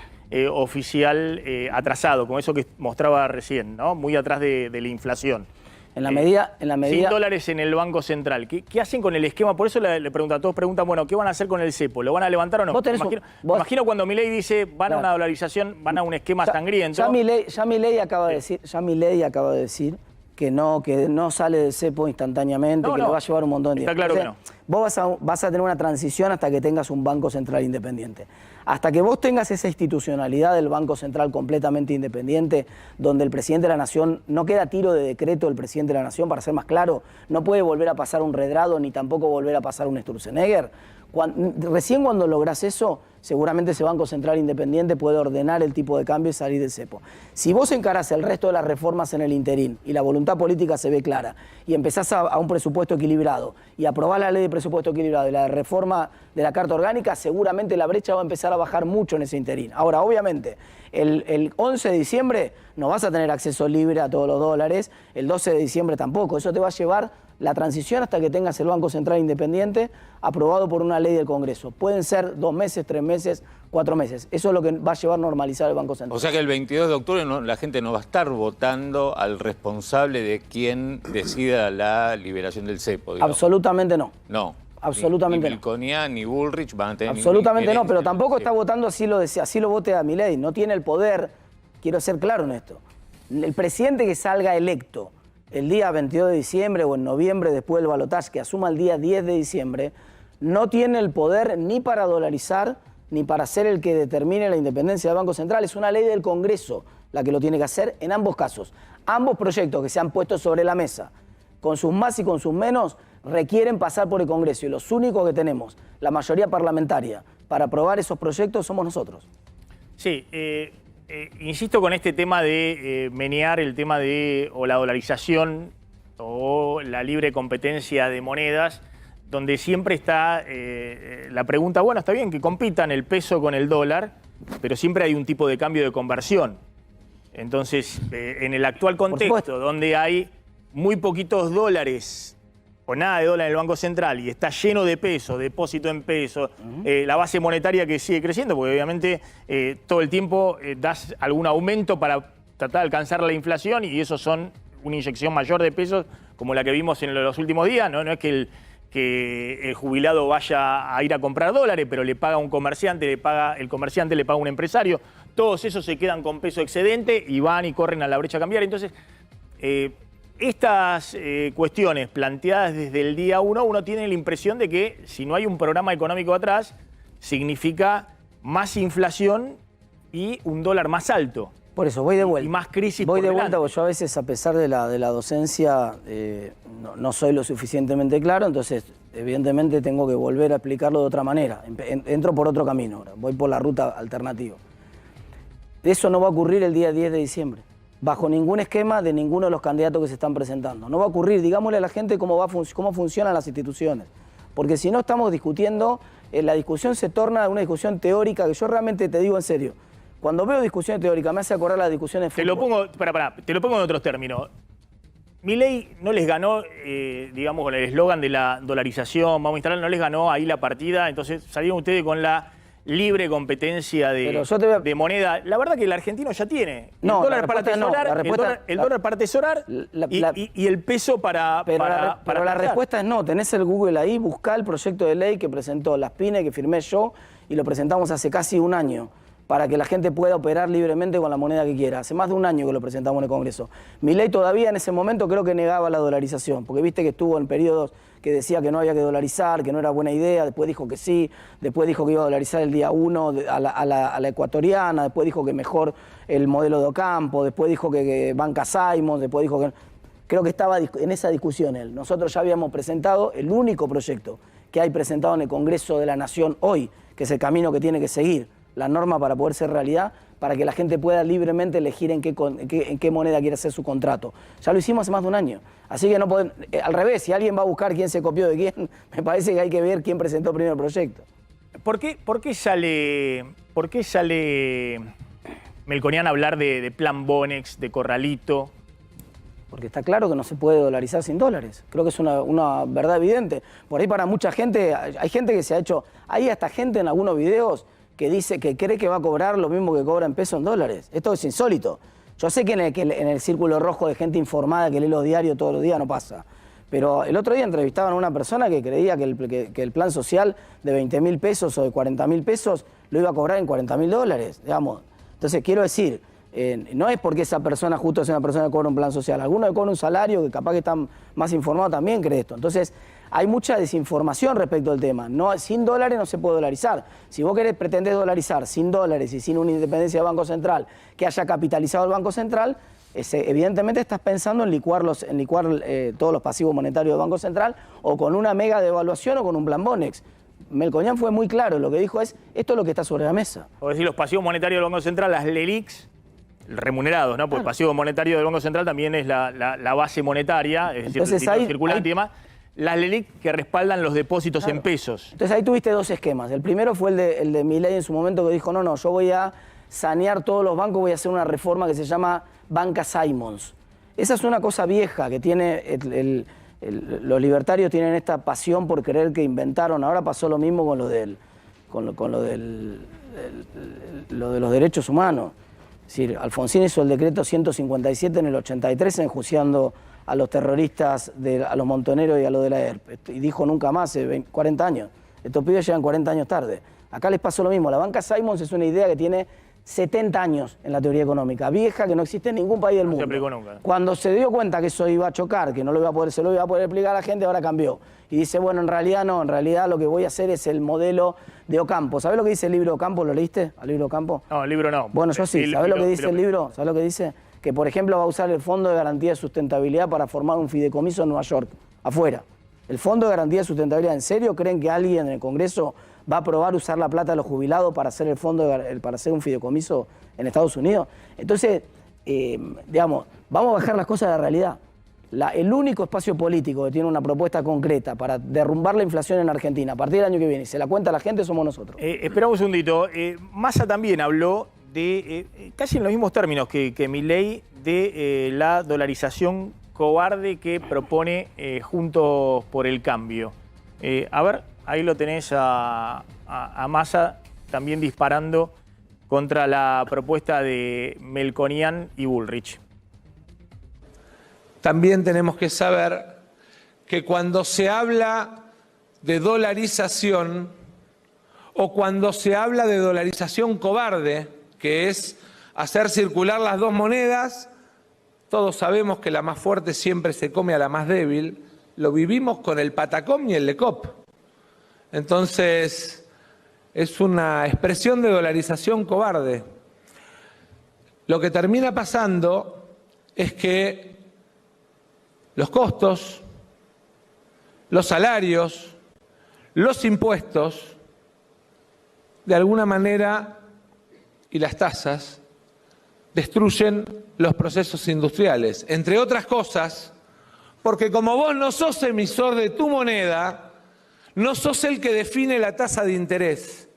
oficial atrasado, como eso que mostraba recién, ¿no? Muy atrás de la inflación. En la medida... Sin dólares en el Banco Central. ¿Qué hacen con el esquema? Por eso le preguntan, todos preguntan, bueno, ¿qué van a hacer con el cepo? ¿Lo van a levantar o no? Me imagino cuando Milei dice, van a una dolarización, van a un esquema sangriento. Ya Milei acaba de decir que no sale del cepo instantáneamente, que le va a llevar un montón de tiempo. Está claro que no. Vos vas a tener una transición hasta que tengas un Banco Central independiente. Hasta que vos tengas esa institucionalidad del Banco Central completamente independiente, donde el presidente de la Nación, no queda tiro de decreto del presidente de la Nación, para ser más claro, no puede volver a pasar un Redrado ni tampoco volver a pasar un Sturzenegger. Recién cuando lográs eso, seguramente ese Banco Central independiente puede ordenar el tipo de cambio y salir del cepo. Si vos encarás el resto de las reformas en el interín y la voluntad política se ve clara y empezás a un presupuesto equilibrado y aprobás la ley de presupuesto equilibrado y la reforma de la Carta Orgánica, seguramente la brecha va a empezar a bajar mucho en ese interín. Ahora, obviamente, el 11 de diciembre no vas a tener acceso libre a todos los dólares, el 12 de diciembre tampoco. Eso te va a llevar la transición hasta que tengas el Banco Central independiente aprobado por una ley del Congreso. Pueden ser 2 meses, 3 meses, 4 meses. Eso es lo que va a llevar a normalizar el Banco Central. O sea que el 22 de octubre la gente no va a estar votando al responsable de quien decida la liberación del cepo, digamos. Absolutamente no. No. Absolutamente ni Melconian ni Bullrich van a tener absolutamente no, pero tampoco está votando así lo vote a Milei. No tiene el poder, quiero ser claro en esto. El presidente que salga electo el día 22 de diciembre o en noviembre después del balotaje, que asuma el día 10 de diciembre, no tiene el poder ni para dolarizar ni para ser el que determine la independencia del Banco Central. Es una ley del Congreso la que lo tiene que hacer en ambos casos. Ambos proyectos que se han puesto sobre la mesa, con sus más y con sus menos, requieren pasar por el Congreso. Y los únicos que tenemos la mayoría parlamentaria para aprobar esos proyectos somos nosotros. Sí, insisto con este tema de menear el tema de o la dolarización o la libre competencia de monedas, donde siempre está la pregunta, bueno, está bien que compitan el peso con el dólar, pero siempre hay un tipo de cambio de conversión. Entonces, en el actual contexto, donde hay muy poquitos dólares o nada de dólar en el Banco Central y está lleno de peso, depósito en peso, la base monetaria que sigue creciendo, porque obviamente todo el tiempo das algún aumento para tratar de alcanzar la inflación y eso son una inyección mayor de pesos como la que vimos en los últimos días. No es que el jubilado vaya a ir a comprar dólares, pero le paga un comerciante, el comerciante le paga a un empresario. Todos esos se quedan con peso excedente y van y corren a la brecha cambiaria. Entonces, estas cuestiones planteadas desde el día 1, uno tiene la impresión de que si no hay un programa económico atrás, significa más inflación y un dólar más alto. Por eso, voy de vuelta. Y más crisis Voy por de delante. vuelta porque yo a veces, a pesar de la docencia, no soy lo suficientemente claro, entonces evidentemente tengo que volver a explicarlo de otra manera. Entro por otro camino ahora, voy por la ruta alternativa. Eso no va a ocurrir el día 10 de diciembre, bajo ningún esquema de ninguno de los candidatos que se están presentando. No va a ocurrir, digámosle a la gente cómo funcionan las instituciones. Porque si no estamos discutiendo, la discusión se torna una discusión teórica, que yo realmente te digo en serio. Cuando veo discusiones teóricas me hace acordar las discusiones de fútbol. Te lo pongo en otros términos. Milei no les ganó, digamos, con el eslogan de la dolarización, vamos a instalar, no les ganó ahí la partida, entonces salieron ustedes con la libre competencia de moneda. La verdad que el argentino ya tiene el dólar para atesorar, el dólar para atesorar y el peso para Pero la gastar. respuesta es no. Tenés el Google ahí, buscá el proyecto de ley que presentó Las Pine, que firmé yo, y lo presentamos hace casi un año, para que la gente pueda operar libremente con la moneda que quiera. Hace más de un año que lo presentamos en el Congreso. Milei todavía en ese momento creo que negaba la dolarización, porque viste que estuvo en periodos que decía que no había que dolarizar, que no era buena idea, después dijo que sí, después dijo que iba a dolarizar el día 1 a la ecuatoriana, después dijo que mejor el modelo de Ocampo, después dijo que Banca Simons, después dijo que... Creo que estaba en esa discusión él. Nosotros ya habíamos presentado el único proyecto que hay presentado en el Congreso de la Nación hoy, que es el camino que tiene que seguir la norma para poder ser realidad, para que la gente pueda libremente elegir en qué moneda quiere hacer su contrato. Ya lo hicimos hace más de un año. Así que no pueden, al revés, si alguien va a buscar quién se copió de quién, me parece que hay que ver quién presentó primero el proyecto. ¿Por qué sale Melconian a hablar de plan Bonex, de Corralito? Porque está claro que no se puede dolarizar sin dólares. Creo que es una verdad evidente. Por ahí para mucha gente, hay gente que se ha hecho... Hay hasta gente en algunos videos que dice que cree que va a cobrar lo mismo que cobra en pesos en dólares. Esto es insólito. Yo sé que en el círculo rojo de gente informada que lee los diarios todos los días no pasa. Pero el otro día entrevistaban a una persona que creía que el plan social de 20.000 pesos o de 40.000 pesos lo iba a cobrar en 40.000 dólares, digamos. Entonces quiero decir, no es porque esa persona justo es una persona que cobra un plan social. Alguno que cobra un salario, que capaz que está más informado también cree esto. Entonces hay mucha desinformación respecto al tema. No, sin dólares no se puede dolarizar. Si vos pretendés dolarizar sin dólares y sin una independencia del Banco Central que haya capitalizado el Banco Central, evidentemente estás pensando en licuar todos los pasivos monetarios del Banco Central o con una mega devaluación o con un plan Bonex. Melconian fue muy claro, lo que dijo es, esto es lo que está sobre la mesa. O decir, los pasivos monetarios del Banco Central, las LELIQs, remunerados, ¿no? Porque el pasivo monetario del Banco Central también es la base monetaria, es decir, el dinero circulante y demás. Las LELIQ que respaldan los depósitos en pesos. Entonces ahí tuviste dos esquemas. El primero fue el de Milei en su momento que dijo, no, yo voy a sanear todos los bancos, voy a hacer una reforma que se llama Banca Simons. Esa es una cosa vieja que tiene los libertarios tienen esta pasión por creer que inventaron. Ahora pasó lo mismo con lo de los derechos humanos. Es decir, Alfonsín hizo el decreto 157 en el 83 enjuiciando a los terroristas, a los montoneros y a los de la ERP. Y dijo nunca más, hace 40 años. Estos pibes llegan 40 años tarde. Acá les pasó lo mismo. La banca Simons es una idea que tiene 70 años en la teoría económica, vieja, que no existe en ningún país del mundo. No se aplicó nunca. Cuando se dio cuenta que eso iba a chocar, que se lo iba a poder explicar a la gente, ahora cambió. Y dice, bueno, en realidad no, en realidad lo que voy a hacer es el modelo de Ocampo. ¿Sabés lo que dice el libro Ocampo? ¿Lo leíste, al libro Ocampo? No, el libro no. Bueno, yo sí. ¿Sabés lo que dice el libro? ¿Sabés lo que dice? Que, por ejemplo, va a usar el Fondo de Garantía de Sustentabilidad para formar un fideicomiso en Nueva York, afuera. El Fondo de Garantía de Sustentabilidad, ¿en serio creen que alguien en el Congreso va a aprobar usar la plata de los jubilados para hacer para hacer un fideicomiso en Estados Unidos? Entonces, digamos, vamos a bajar las cosas a la realidad. El único espacio político que tiene una propuesta concreta para derrumbar la inflación en Argentina a partir del año que viene y se la cuenta a la gente somos nosotros. Esperamos un segundito. Massa también habló de, casi en los mismos términos que Milei, de la dolarización cobarde que propone Juntos por el Cambio. A ver, ahí lo tenés a Massa también disparando contra la propuesta de Melconian y Bullrich. También tenemos que saber que cuando se habla de dolarización o cuando se habla de dolarización cobarde, que es hacer circular las dos monedas, todos sabemos que la más fuerte siempre se come a la más débil. Lo vivimos con el Patacom y el Lecop. Entonces, es una expresión de dolarización cobarde. Lo que termina pasando es que los costos, los salarios, los impuestos, de alguna manera, y las tasas, destruyen los procesos industriales. Entre otras cosas, porque como vos no sos emisor de tu moneda, no sos el que define la tasa de interés.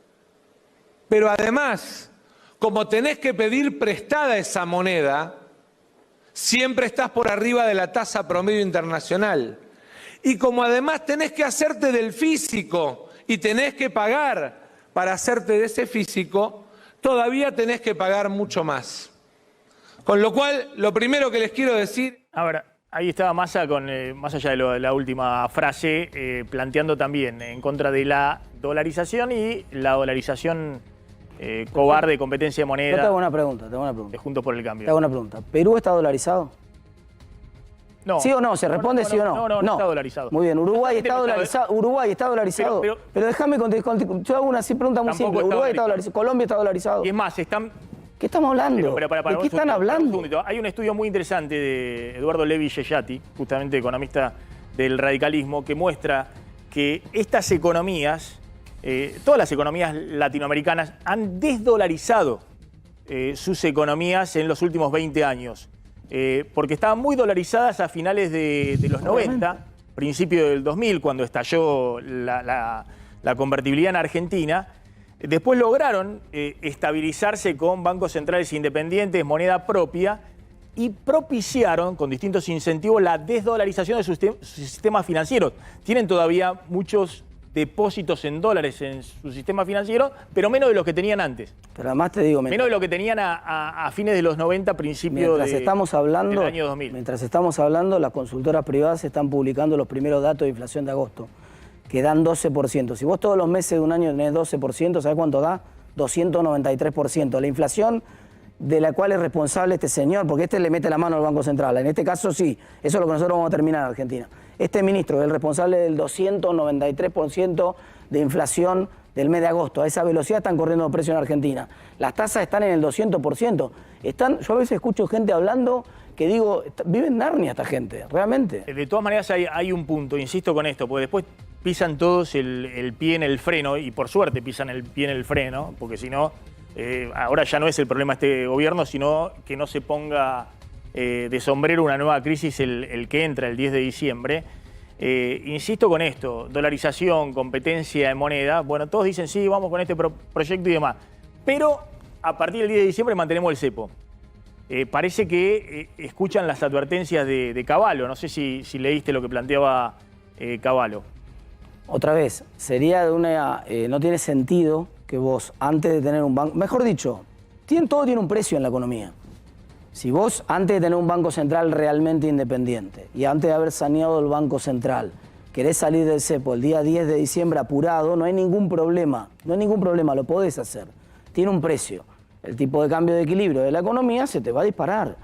Pero además, como tenés que pedir prestada esa moneda, siempre estás por arriba de la tasa promedio internacional. Y como además tenés que hacerte del físico y tenés que pagar para hacerte de ese físico, todavía tenés que pagar mucho más. Con lo cual, lo primero que les quiero decir... Ahora, ahí estaba Massa, más allá de la última frase, planteando también en contra de la dolarización y la dolarización cobarde de competencia de moneda. Yo te hago una pregunta, De Juntos por el Cambio. Te hago una pregunta. ¿Perú está dolarizado? No. ¿Sí o no? ¿Se responde sí o no? No está dolarizado. Muy bien, Uruguay está dolarizado. Uruguay está dolarizado. Pero déjame contestar. Yo hago una pregunta muy simple. Uruguay está dolarizado. Colombia está dolarizado. Y es más, están... ¿Qué estamos hablando? Para, ¿De qué están hablando? Hay un estudio muy interesante de Eduardo Levi Yeyati, justamente economista del radicalismo, que muestra que estas economías, todas las economías latinoamericanas, han desdolarizado sus economías en los últimos 20 años. Porque estaban muy dolarizadas a finales de los 90, principio del 2000, cuando estalló la convertibilidad en Argentina. Después lograron estabilizarse con bancos centrales independientes, moneda propia, y propiciaron con distintos incentivos la desdolarización de sus sistemas financieros. Tienen todavía muchos depósitos en dólares en su sistema financiero, pero menos de los que tenían antes. Pero además te digo... Menos de lo que tenían a fines de los 90, principios del año 2000. Mientras estamos hablando, las consultoras privadas están publicando los primeros datos de inflación de agosto, que dan 12%. Si vos todos los meses de un año tenés 12%, ¿sabés cuánto da? 293%. La inflación de la cual es responsable este señor, porque este le mete la mano al Banco Central. En este caso sí, eso es lo que nosotros vamos a terminar en Argentina. Este ministro es el responsable del 293% de inflación del mes de agosto. A esa velocidad están corriendo los precios en Argentina. Las tasas están en el 200%. Yo a veces escucho gente hablando que digo, vive en Narnia esta gente, realmente. De todas maneras hay un punto, insisto con esto, porque después pisan todos el pie en el freno, y por suerte pisan el pie en el freno, porque si no, ahora ya no es el problema de este gobierno, sino que no se ponga de sombrero una nueva crisis el que entra el 10 de diciembre. Insisto con esto, dolarización, competencia en moneda, bueno, todos dicen sí, vamos con este proyecto y demás, pero a partir del 10 de diciembre mantenemos el cepo. Parece que escuchan las advertencias de Cavallo, no sé si leíste lo que planteaba Cavallo. Otra vez, sería de una... no tiene sentido que vos, antes de tener un banco... Mejor dicho, todo tiene un precio en la economía. Si vos, antes de tener un banco central realmente independiente y antes de haber saneado el banco central, querés salir del cepo el día 10 de diciembre apurado, no hay ningún problema. No hay ningún problema, lo podés hacer. Tiene un precio. El tipo de cambio de equilibrio de la economía se te va a disparar.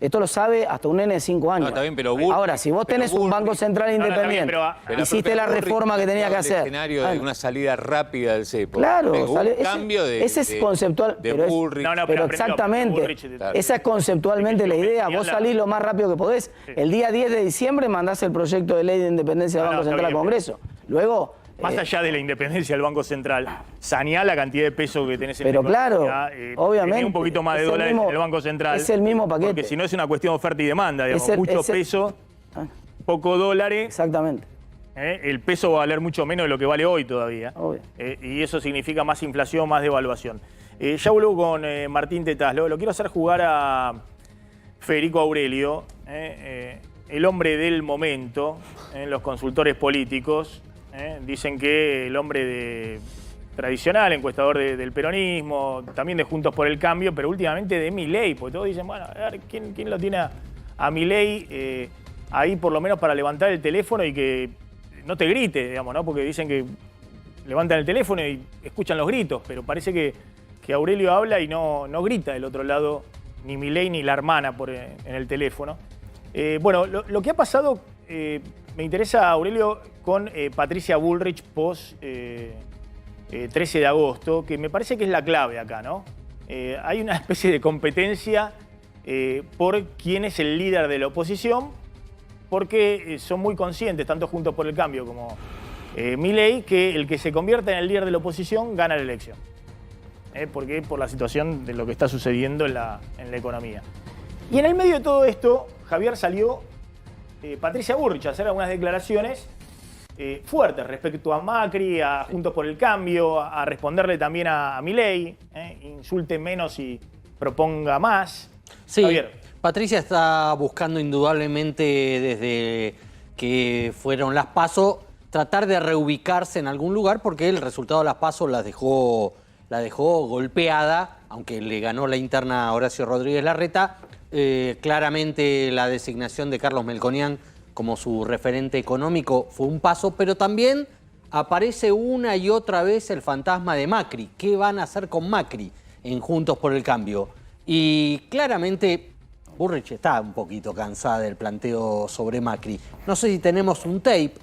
Esto lo sabe hasta un nene de 5 años. No, está bien, pero ahora, si vos tenés un banco central independiente, hiciste la reforma que tenía que hacer. El escenario de una salida rápida del cepo. Claro, cambio ese es conceptual. Pero exactamente, esa es conceptualmente la idea. Vos salís lo más rápido que podés. El día 10 de diciembre mandás el proyecto de ley de independencia del Banco Central al Congreso. Luego... Más allá de la independencia del Banco Central, saneá la cantidad de peso que tenés en el Banco Central. Claro, obviamente. Un poquito más de dólares en el Banco Central. Es el mismo paquete. Porque si no es una cuestión de oferta y demanda, digamos, mucho peso, poco dólares. Exactamente. El peso va a valer mucho menos de lo que vale hoy todavía. Y eso significa más inflación, más devaluación. Ya vuelvo con Martín Tetaz. Lo quiero hacer jugar a Federico Aurelio, el hombre del momento, los consultores políticos. Dicen que el hombre tradicional, encuestador del peronismo, también de Juntos por el Cambio, pero últimamente de Milei, porque todos dicen, bueno, a ver, ¿quién lo tiene a Milei ahí por lo menos para levantar el teléfono y que no te grite, digamos, ¿no? Porque dicen que levantan el teléfono y escuchan los gritos, pero parece que Aurelio habla y no grita del otro lado ni Milei ni la hermana en el teléfono. Bueno, lo que ha pasado... me interesa, Aurelio, con Patricia Bullrich post 13 de agosto, que me parece que es la clave acá, ¿no? Hay una especie de competencia por quién es el líder de la oposición, porque son muy conscientes, tanto Juntos por el Cambio como Milei, que el que se convierta en el líder de la oposición gana la elección. Porque por la situación de lo que está sucediendo en la economía. Y en el medio de todo esto, Javier, salió Patricia Bullrich a hacer algunas declaraciones fuertes respecto a Macri, a Juntos por el Cambio, a responderle también a Milei, insulte menos y proponga más. Sí, Javier. Patricia está buscando indudablemente desde que fueron las PASO tratar de reubicarse en algún lugar, porque el resultado de las PASO la dejó golpeada, aunque le ganó la interna a Horacio Rodríguez Larreta. Claramente la designación de Carlos Melconian como su referente económico fue un paso, pero también aparece una y otra vez el fantasma de Macri. ¿Qué van a hacer con Macri en Juntos por el Cambio? Y claramente Bullrich está un poquito cansada del planteo sobre Macri. No sé si tenemos un tape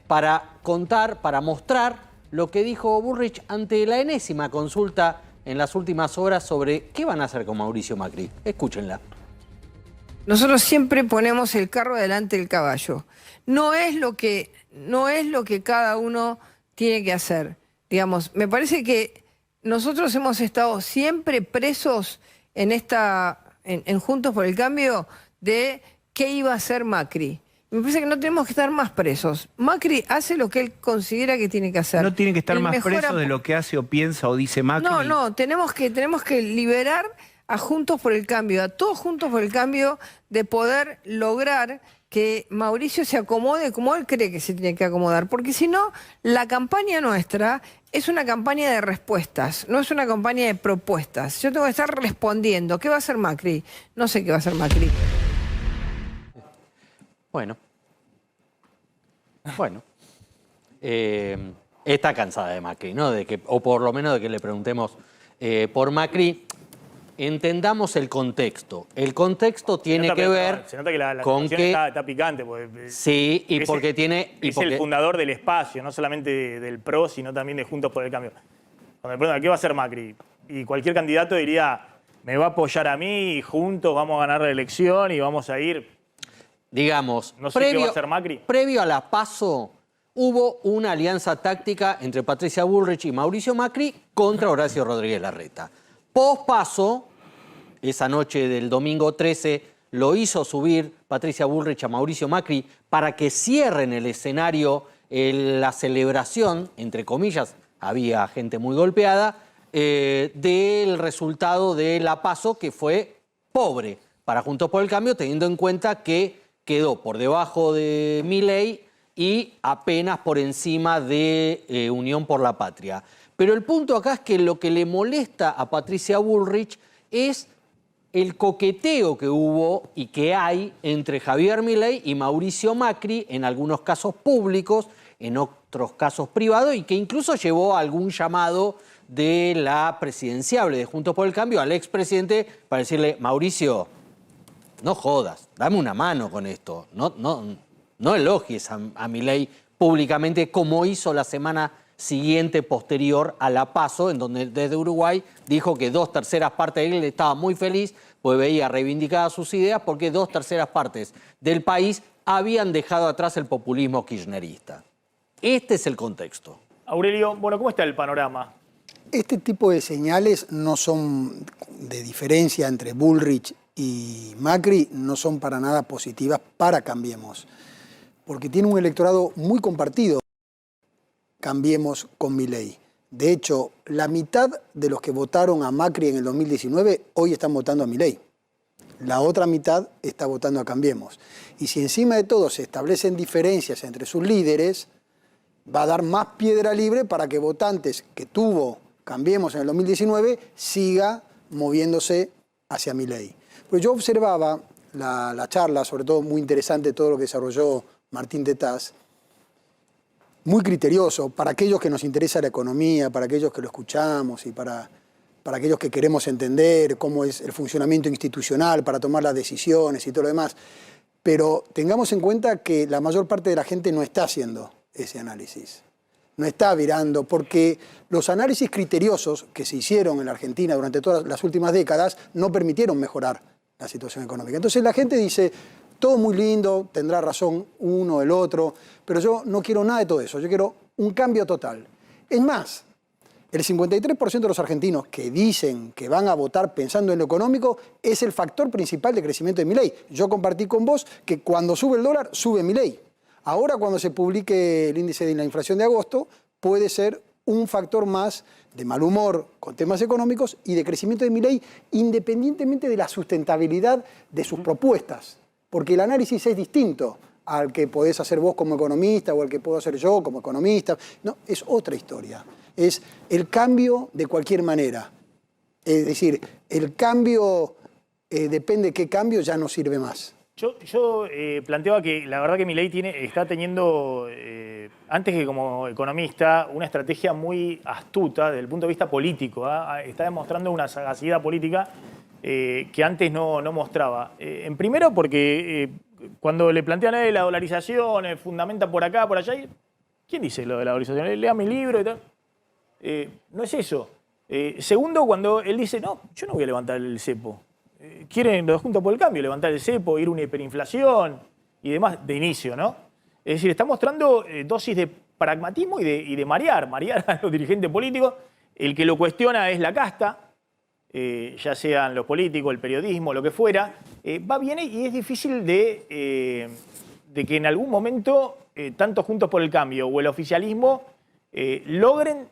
para contar, para mostrar lo que dijo Bullrich ante la enésima consulta en las últimas horas sobre qué van a hacer con Mauricio Macri. Escúchenla. Nosotros siempre ponemos el carro delante del caballo. No es lo que cada uno tiene que hacer. Digamos, me parece que nosotros hemos estado siempre presos en Juntos por el Cambio de qué iba a hacer Macri. Me parece que no tenemos que estar más presos. Macri hace lo que él considera que tiene que hacer. No tiene que estar más preso de lo que hace o piensa o dice Macri. No, tenemos que liberar a Juntos por el Cambio, a todos Juntos por el Cambio, de poder lograr que Mauricio se acomode como él cree que se tiene que acomodar. Porque si no, la campaña nuestra es una campaña de respuestas, no es una campaña de propuestas. Yo tengo que estar respondiendo. ¿Qué va a hacer Macri? No sé qué va a hacer Macri. Bueno. Está cansada de Macri, ¿no? O por lo menos de que le preguntemos por Macri. Entendamos el contexto. El contexto tiene que ver se nota que la con situación que está picante. Porque sí, y porque tiene... Es el fundador del espacio, no solamente del PRO, sino también de Juntos por el Cambio. Cuando le preguntan, ¿qué va a hacer Macri? Y cualquier candidato diría, me va a apoyar a mí y juntos vamos a ganar la elección y vamos a ir... Digamos, no sé qué va a hacer Macri. Previo a la PASO, hubo una alianza táctica entre Patricia Bullrich y Mauricio Macri contra Horacio Rodríguez Larreta. Post-PASO, esa noche del domingo 13, lo hizo subir Patricia Bullrich a Mauricio Macri para que cierren el escenario, la celebración, entre comillas, había gente muy golpeada, del resultado de la PASO, que fue pobre para Juntos por el Cambio, teniendo en cuenta que quedó por debajo de Milei y apenas por encima de Unión por la Patria. Pero el punto acá es que lo que le molesta a Patricia Bullrich es el coqueteo que hubo y que hay entre Javier Milei y Mauricio Macri, en algunos casos públicos, en otros casos privados, y que incluso llevó a algún llamado de la presidenciable de Juntos por el Cambio al expresidente para decirle, Mauricio, no jodas, dame una mano con esto, no elogies a Milei públicamente como hizo la semana siguiente posterior a la PASO, en donde desde Uruguay dijo que 2/3 partes de él estaba muy feliz, pues veía reivindicadas sus ideas, porque 2/3 partes del país habían dejado atrás el populismo kirchnerista. Este es el contexto. Aurelio, bueno, ¿cómo está el panorama? Este tipo de señales no son de diferencia entre Bullrich y Macri, no son para nada positivas para Cambiemos, porque tiene un electorado muy compartido, Cambiemos con Milei. De hecho, la mitad de los que votaron a Macri en el 2019 hoy están votando a Milei. La otra mitad está votando a Cambiemos. Y si encima de todo se establecen diferencias entre sus líderes, va a dar más piedra libre para que votantes que tuvo Cambiemos en el 2019 siga moviéndose hacia Milei. Pues yo observaba la charla, sobre todo muy interesante todo lo que desarrolló Martín Tetaz, muy criterioso para aquellos que nos interesa la economía, para aquellos que lo escuchamos y para aquellos que queremos entender cómo es el funcionamiento institucional para tomar las decisiones y todo lo demás. Pero tengamos en cuenta que la mayor parte de la gente no está haciendo ese análisis. no está virando, porque los análisis criteriosos que se hicieron en la Argentina durante todas las últimas décadas no permitieron mejorar la situación económica. Entonces la gente dice, todo muy lindo, tendrá razón uno, el otro, pero yo no quiero nada de todo eso, yo quiero un cambio total. Es más, el 53% de los argentinos que dicen que van a votar pensando en lo económico es el factor principal de crecimiento de Milei. Yo compartí con vos que cuando sube el dólar, sube Milei. Ahora, cuando se publique el índice de la inflación de agosto, puede ser un factor más de mal humor con temas económicos y de crecimiento de Milei, independientemente de la sustentabilidad de sus propuestas. Porque el análisis es distinto al que podés hacer vos como economista o al que puedo hacer yo como economista. No, es otra historia. Es el cambio de cualquier manera. Es decir, el cambio, depende de qué cambio, ya no sirve más. Yo planteaba que la verdad que Milei está teniendo, antes que como economista, una estrategia muy astuta desde el punto de vista político. Está demostrando una sagacidad política que antes no mostraba. En primero porque cuando le plantean a él la dolarización, fundamenta por acá, por allá, ¿quién dice lo de la dolarización? Lea mi libro y tal. No es eso. Segundo, cuando él dice, no, yo no voy a levantar el cepo. Quieren los Juntos por el Cambio levantar el cepo, ir a una hiperinflación y demás de inicio, ¿no? Es decir, está mostrando dosis de pragmatismo y de marear a los dirigentes políticos. El que lo cuestiona es la casta, ya sean los políticos, el periodismo, lo que fuera. Viene y es difícil de que en algún momento, tanto Juntos por el Cambio o el oficialismo, logren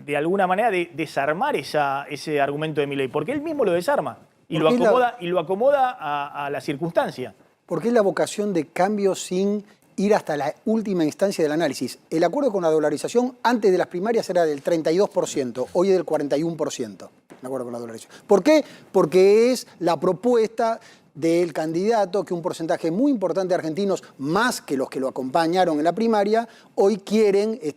de alguna manera desarmar ese argumento de Milei, porque él mismo lo desarma. Y lo acomoda a la circunstancia. Porque es la vocación de cambio sin ir hasta la última instancia del análisis. El acuerdo con la dolarización antes de las primarias era del 32%, hoy es del 41%. El acuerdo con la dolarización. ¿Por qué? Porque es la propuesta del candidato que un porcentaje muy importante de argentinos, más que los que lo acompañaron en la primaria, hoy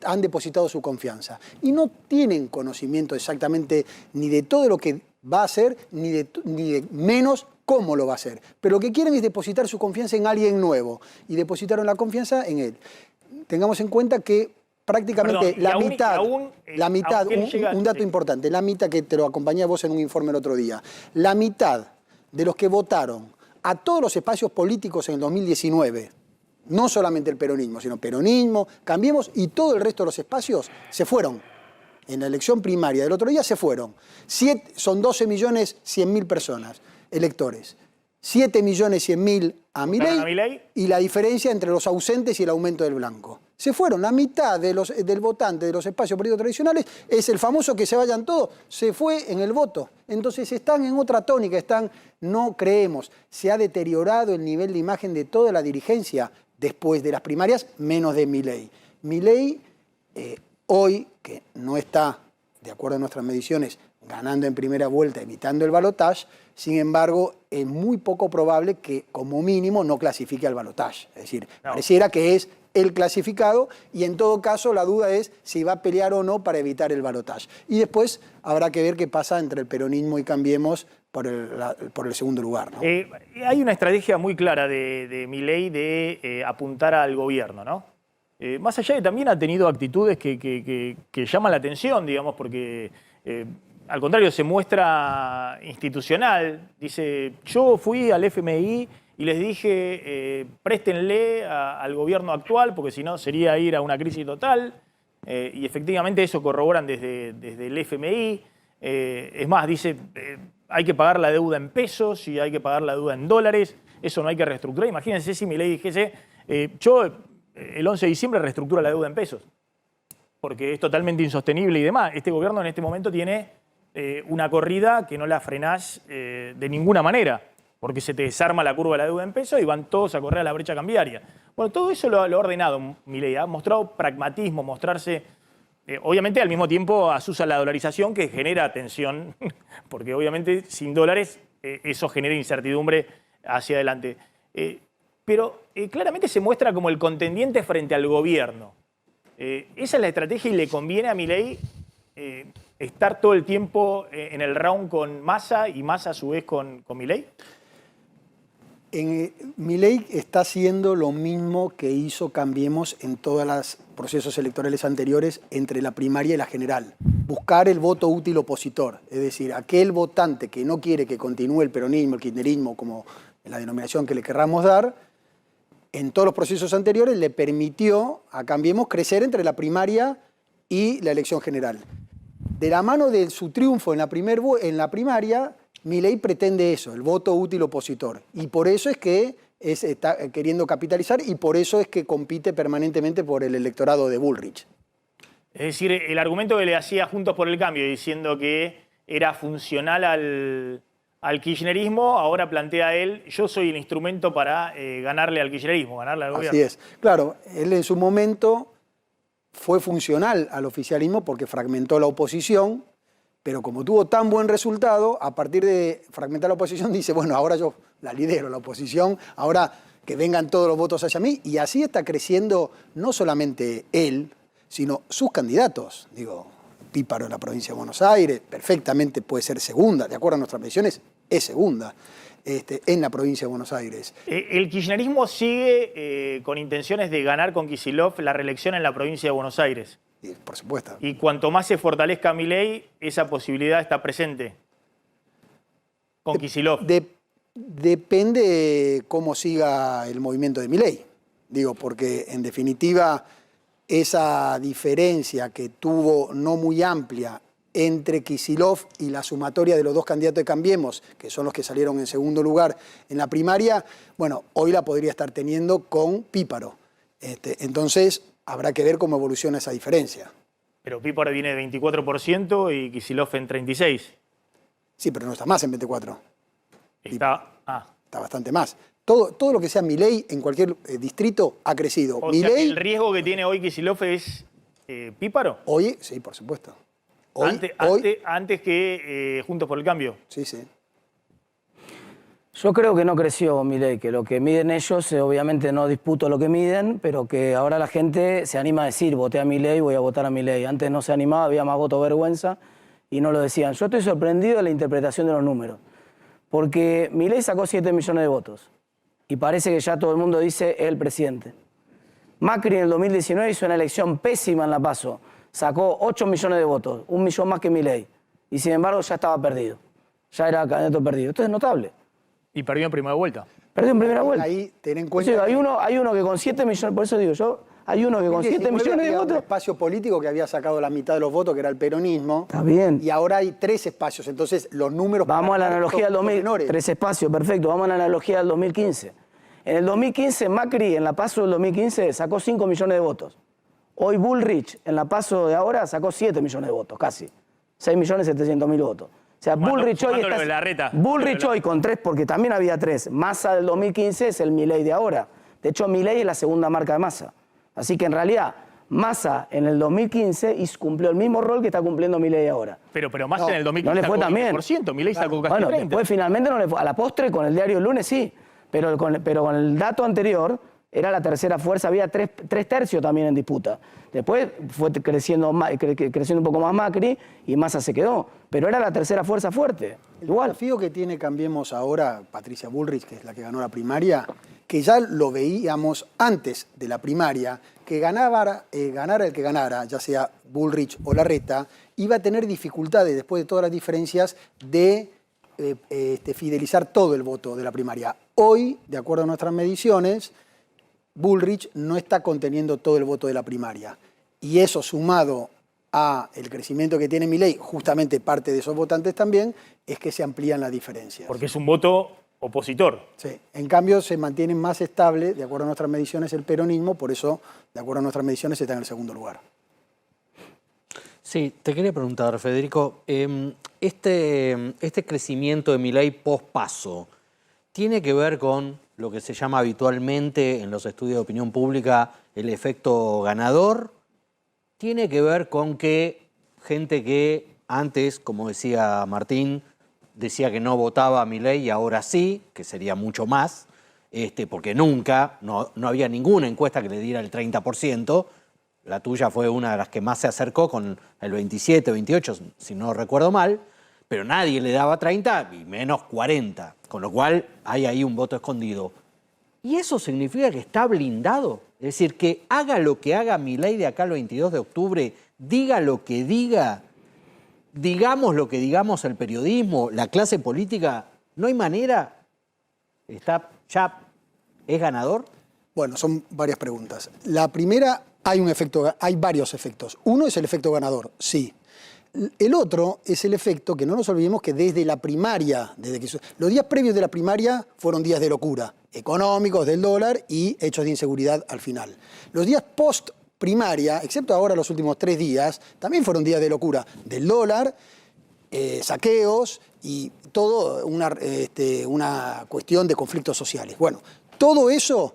han depositado su confianza. Y no tienen conocimiento exactamente ni de todo lo que va a hacer, ni de menos cómo lo va a hacer. Pero lo que quieren es depositar su confianza en alguien nuevo. Y depositaron la confianza en él. Tengamos en cuenta que prácticamente un dato importante, la mitad, que te lo acompañé a vos en un informe el otro día, la mitad de los que votaron a todos los espacios políticos en el 2019, no solamente el peronismo, sino peronismo, Cambiemos, y todo el resto de los espacios se fueron. En la elección primaria del otro día se fueron. Son 12.100.000 personas, electores. 7.100.000 a Milei y la diferencia entre los ausentes y el aumento del blanco. Se fueron. La mitad del votante de los espacios políticos tradicionales es el famoso que se vayan todos. Se fue en el voto. Entonces están en otra tónica, no creemos. Se ha deteriorado el nivel de imagen de toda la dirigencia después de las primarias, menos de Milei. Milei, hoy, que no está, de acuerdo a nuestras mediciones, ganando en primera vuelta, evitando el balotaje, sin embargo, es muy poco probable que, como mínimo, no clasifique al balotaje. Es decir, pareciera que es el clasificado y, en todo caso, la duda es si va a pelear o no para evitar el balotaje. Y después habrá que ver qué pasa entre el peronismo y Cambiemos por el segundo lugar, ¿no? Hay una estrategia muy clara de Milei de apuntar al gobierno, ¿no? Más allá de también ha tenido actitudes que llaman la atención, digamos, porque al contrario se muestra institucional. Dice, yo fui al FMI y les dije, préstenle al gobierno actual, porque si no sería ir a una crisis total. Y efectivamente eso corroboran desde el FMI. Es más, dice, hay que pagar la deuda en pesos y hay que pagar la deuda en dólares. Eso no hay que reestructurar. Imagínense si Milei dijese, yo el 11 de diciembre reestructura la deuda en pesos, porque es totalmente insostenible y demás. Este gobierno en este momento tiene una corrida que no la frenás de ninguna manera, porque se te desarma la curva de la deuda en pesos y van todos a correr a la brecha cambiaria. Bueno, todo eso lo ha ordenado Milei, ha mostrado pragmatismo, mostrarse, obviamente al mismo tiempo asusa la dolarización, que genera tensión, porque obviamente sin dólares eso genera incertidumbre hacia adelante. Pero claramente se muestra como el contendiente frente al gobierno. Esa es la estrategia y le conviene a Milei estar todo el tiempo en el round con Massa y Massa a su vez con Milei. Milei está haciendo lo mismo que hizo Cambiemos en todas las procesos electorales anteriores entre la primaria y la general. Buscar el voto útil opositor, es decir, aquel votante que no quiere que continúe el peronismo, el kirchnerismo, como la denominación que le querramos dar, en todos los procesos anteriores le permitió a Cambiemos crecer entre la primaria y la elección general. De la mano de su triunfo en la primaria, Milei pretende eso, el voto útil opositor. Y por eso es que está queriendo capitalizar y por eso es que compite permanentemente por el electorado de Bullrich. Es decir, el argumento que le hacía Juntos por el Cambio, diciendo que era funcional al kirchnerismo, ahora plantea él, yo soy el instrumento para ganarle al kirchnerismo, ganarle al gobierno. Así es. Claro, él en su momento fue funcional al oficialismo porque fragmentó la oposición, pero como tuvo tan buen resultado, a partir de fragmentar la oposición, dice, bueno, ahora yo la lidero, la oposición, ahora que vengan todos los votos hacia mí, y así está creciendo no solamente él, sino sus candidatos. Digo, Píparo en la provincia de Buenos Aires, perfectamente puede ser segunda, de acuerdo a nuestras mediciones, es segunda en la provincia de Buenos Aires. ¿El kirchnerismo sigue con intenciones de ganar con Kicillof la reelección en la provincia de Buenos Aires? Sí, por supuesto. Y cuanto más se fortalezca Milei, esa posibilidad está presente con Kicillof. Depende cómo siga el movimiento de Milei. Digo, porque en definitiva esa diferencia que tuvo no muy amplia entre Kicillof y la sumatoria de los dos candidatos de Cambiemos, que son los que salieron en segundo lugar en la primaria, bueno, hoy la podría estar teniendo con Píparo. Entonces, habrá que ver cómo evoluciona esa diferencia. Pero Píparo viene de 24% y Kicillof en 36%. Sí, pero no está más en 24%. Está bastante más. Todo lo que sea Milei en cualquier distrito ha crecido. O sea, ¿el riesgo que tiene hoy Kicillof es Píparo? Hoy, sí, por supuesto. Antes que Juntos por el Cambio. Sí, sí. Yo creo que no creció Milei, que lo que miden ellos, obviamente no disputo lo que miden, pero que ahora la gente se anima a decir, voté a Milei, voy a votar a Milei. Antes no se animaba, había más voto vergüenza y no lo decían. Yo estoy sorprendido de la interpretación de los números, porque Milei sacó 7 millones de votos y parece que ya todo el mundo dice es el presidente. Macri en el 2019 hizo una elección pésima en La Paso, sacó 8 millones de votos, 1 millón más que Milei, y sin embargo ya estaba perdido, ya era candidato perdido. Esto es notable. Y perdió en primera vuelta. Perdió en primera vuelta. Ahí ten en cuenta. O sea, hay uno que con 7 millones, por eso digo yo, hay uno que con 7 millones de votos. Un espacio político que había sacado la mitad de los votos, que era el peronismo. Está bien. Y ahora hay 3 espacios. Entonces, los números. Vamos a la analogía del 2000. 3 espacios, perfecto. Vamos a la analogía del 2015. En el 2015, Macri, en la PASO del 2015, sacó 5 millones de votos. Hoy Bullrich, en la PASO de ahora, sacó 7 millones de votos, casi. 6.700.000 votos. O sea, Bullrich hoy con 3, porque también había 3. Massa del 2015 es el Milei de ahora. De hecho, Milei es la segunda marca de Massa. Así que en realidad, Massa en el 2015 cumplió el mismo rol que está cumpliendo Milei ahora. Pero Massa en el 2015 no le fue también. Milei sacó casi bueno, 30%. Después finalmente no le fue. A la postre, con el diario El Lunes sí. Pero con el dato anterior, era la tercera fuerza, había 3 tercios también en disputa. Después fue creciendo un poco más Macri y Massa se quedó. Pero era la tercera fuerza fuerte. El desafío que tiene Cambiemos ahora, Patricia Bullrich, que es la que ganó la primaria, que ya lo veíamos antes de la primaria, que ganara el que ganara, ya sea Bullrich o Larreta, iba a tener dificultades, después de todas las diferencias, de fidelizar todo el voto de la primaria. Hoy, de acuerdo a nuestras mediciones, Bullrich no está conteniendo todo el voto de la primaria. Y eso sumado a el crecimiento que tiene Milei, justamente parte de esos votantes también, es que se amplían las diferencias. Porque es un voto opositor. Sí. En cambio, se mantiene más estable, de acuerdo a nuestras mediciones, el peronismo, por eso, de acuerdo a nuestras mediciones, está en el segundo lugar. Sí, te quería preguntar, Federico, este crecimiento de Milei post-PASO, ¿tiene que ver con lo que se llama habitualmente en los estudios de opinión pública el efecto ganador? ¿Tiene que ver con que gente que antes, como decía Martín, decía que no votaba a Milei y ahora sí, que sería mucho más, porque nunca, no había ninguna encuesta que le diera el 30%, la tuya fue una de las que más se acercó con el 27, 28, si no recuerdo mal, pero nadie le daba 30 y menos 40, con lo cual hay ahí un voto escondido. ¿Y eso significa que está blindado? Es decir, que haga lo que haga Milei de acá al 22 de octubre, diga lo que diga, digamos lo que digamos el periodismo, la clase política, ¿no hay manera? ¿Está ya es ganador? Bueno, son varias preguntas. La primera, hay varios efectos. Uno es el efecto ganador, sí. El otro es el efecto, que no nos olvidemos que desde la primaria, los días previos de la primaria fueron días de locura, económicos, del dólar y hechos de inseguridad al final. Los días post primaria, excepto ahora los últimos 3 días, también fueron días de locura, del dólar, saqueos y todo una cuestión de conflictos sociales. Bueno, todo eso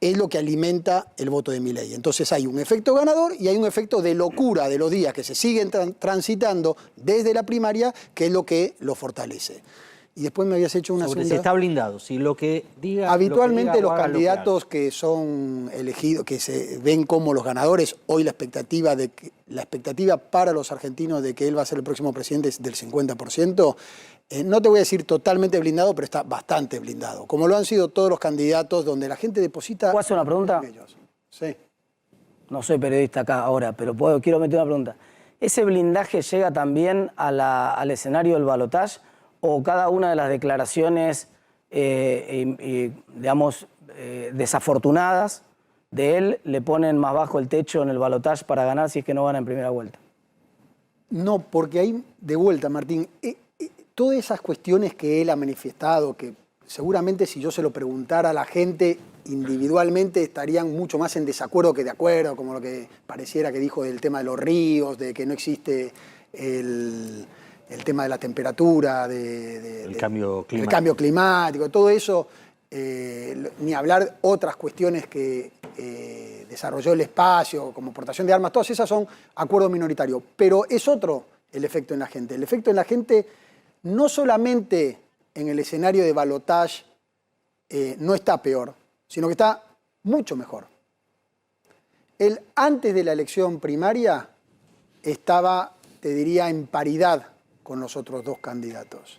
es lo que alimenta el voto de Milei. Entonces hay un efecto ganador y hay un efecto de locura de los días que se siguen transitando desde la primaria, que es lo que lo fortalece. Y después me habías hecho una Sobre segunda... si está blindado, si lo que diga... Habitualmente lo que diga, los haga candidatos que son elegidos, que se ven como los ganadores, hoy la expectativa para los argentinos de que él va a ser el próximo presidente es del 50%. No te voy a decir totalmente blindado, pero está bastante blindado. Como lo han sido todos los candidatos donde la gente deposita... ¿Puedo hacer una pregunta? en ellos. Sí. No soy periodista acá ahora, pero quiero meter una pregunta. ¿Ese blindaje llega también al escenario del balotaje o cada una de las declaraciones, digamos, desafortunadas de él le ponen más bajo el techo en el balotaje para ganar si es que no gana en primera vuelta? No, porque ahí, de vuelta, Martín, todas esas cuestiones que él ha manifestado, que seguramente si yo se lo preguntara a la gente individualmente estarían mucho más en desacuerdo que de acuerdo, como lo que pareciera que dijo del tema de los ríos, de que no existe el tema de la temperatura, el cambio climático. El cambio climático, todo eso, ni hablar otras cuestiones que desarrolló el espacio, como portación de armas, todas esas son acuerdos minoritarios. Pero es otro el efecto en la gente. El efecto en la gente no solamente en el escenario de balotaje no está peor, sino que está mucho mejor. Él antes de la elección primaria estaba, te diría, en paridad con los otros 2 candidatos.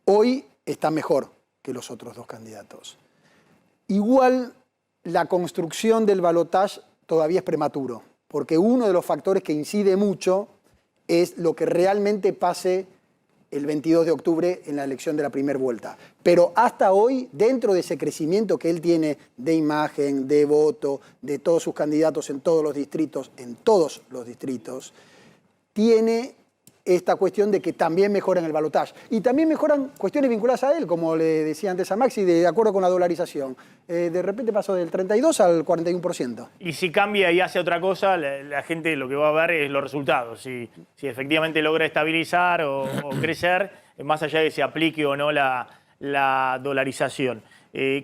Hoy está mejor que los otros 2 candidatos. Igual la construcción del balotaje todavía es prematuro, porque uno de los factores que incide mucho es lo que realmente pase el 22 de octubre en la elección de la primera vuelta. Pero hasta hoy, dentro de ese crecimiento que él tiene de imagen, de voto, de todos sus candidatos en todos los distritos, tiene esta cuestión de que también mejoran el balotaje. Y también mejoran cuestiones vinculadas a él, como le decía antes a Maxi, de acuerdo con la dolarización. De repente pasó del 32 al 41%. Y si cambia y hace otra cosa, la gente lo que va a ver es los resultados. Si efectivamente logra estabilizar o crecer, más allá de que se aplique o no la dolarización.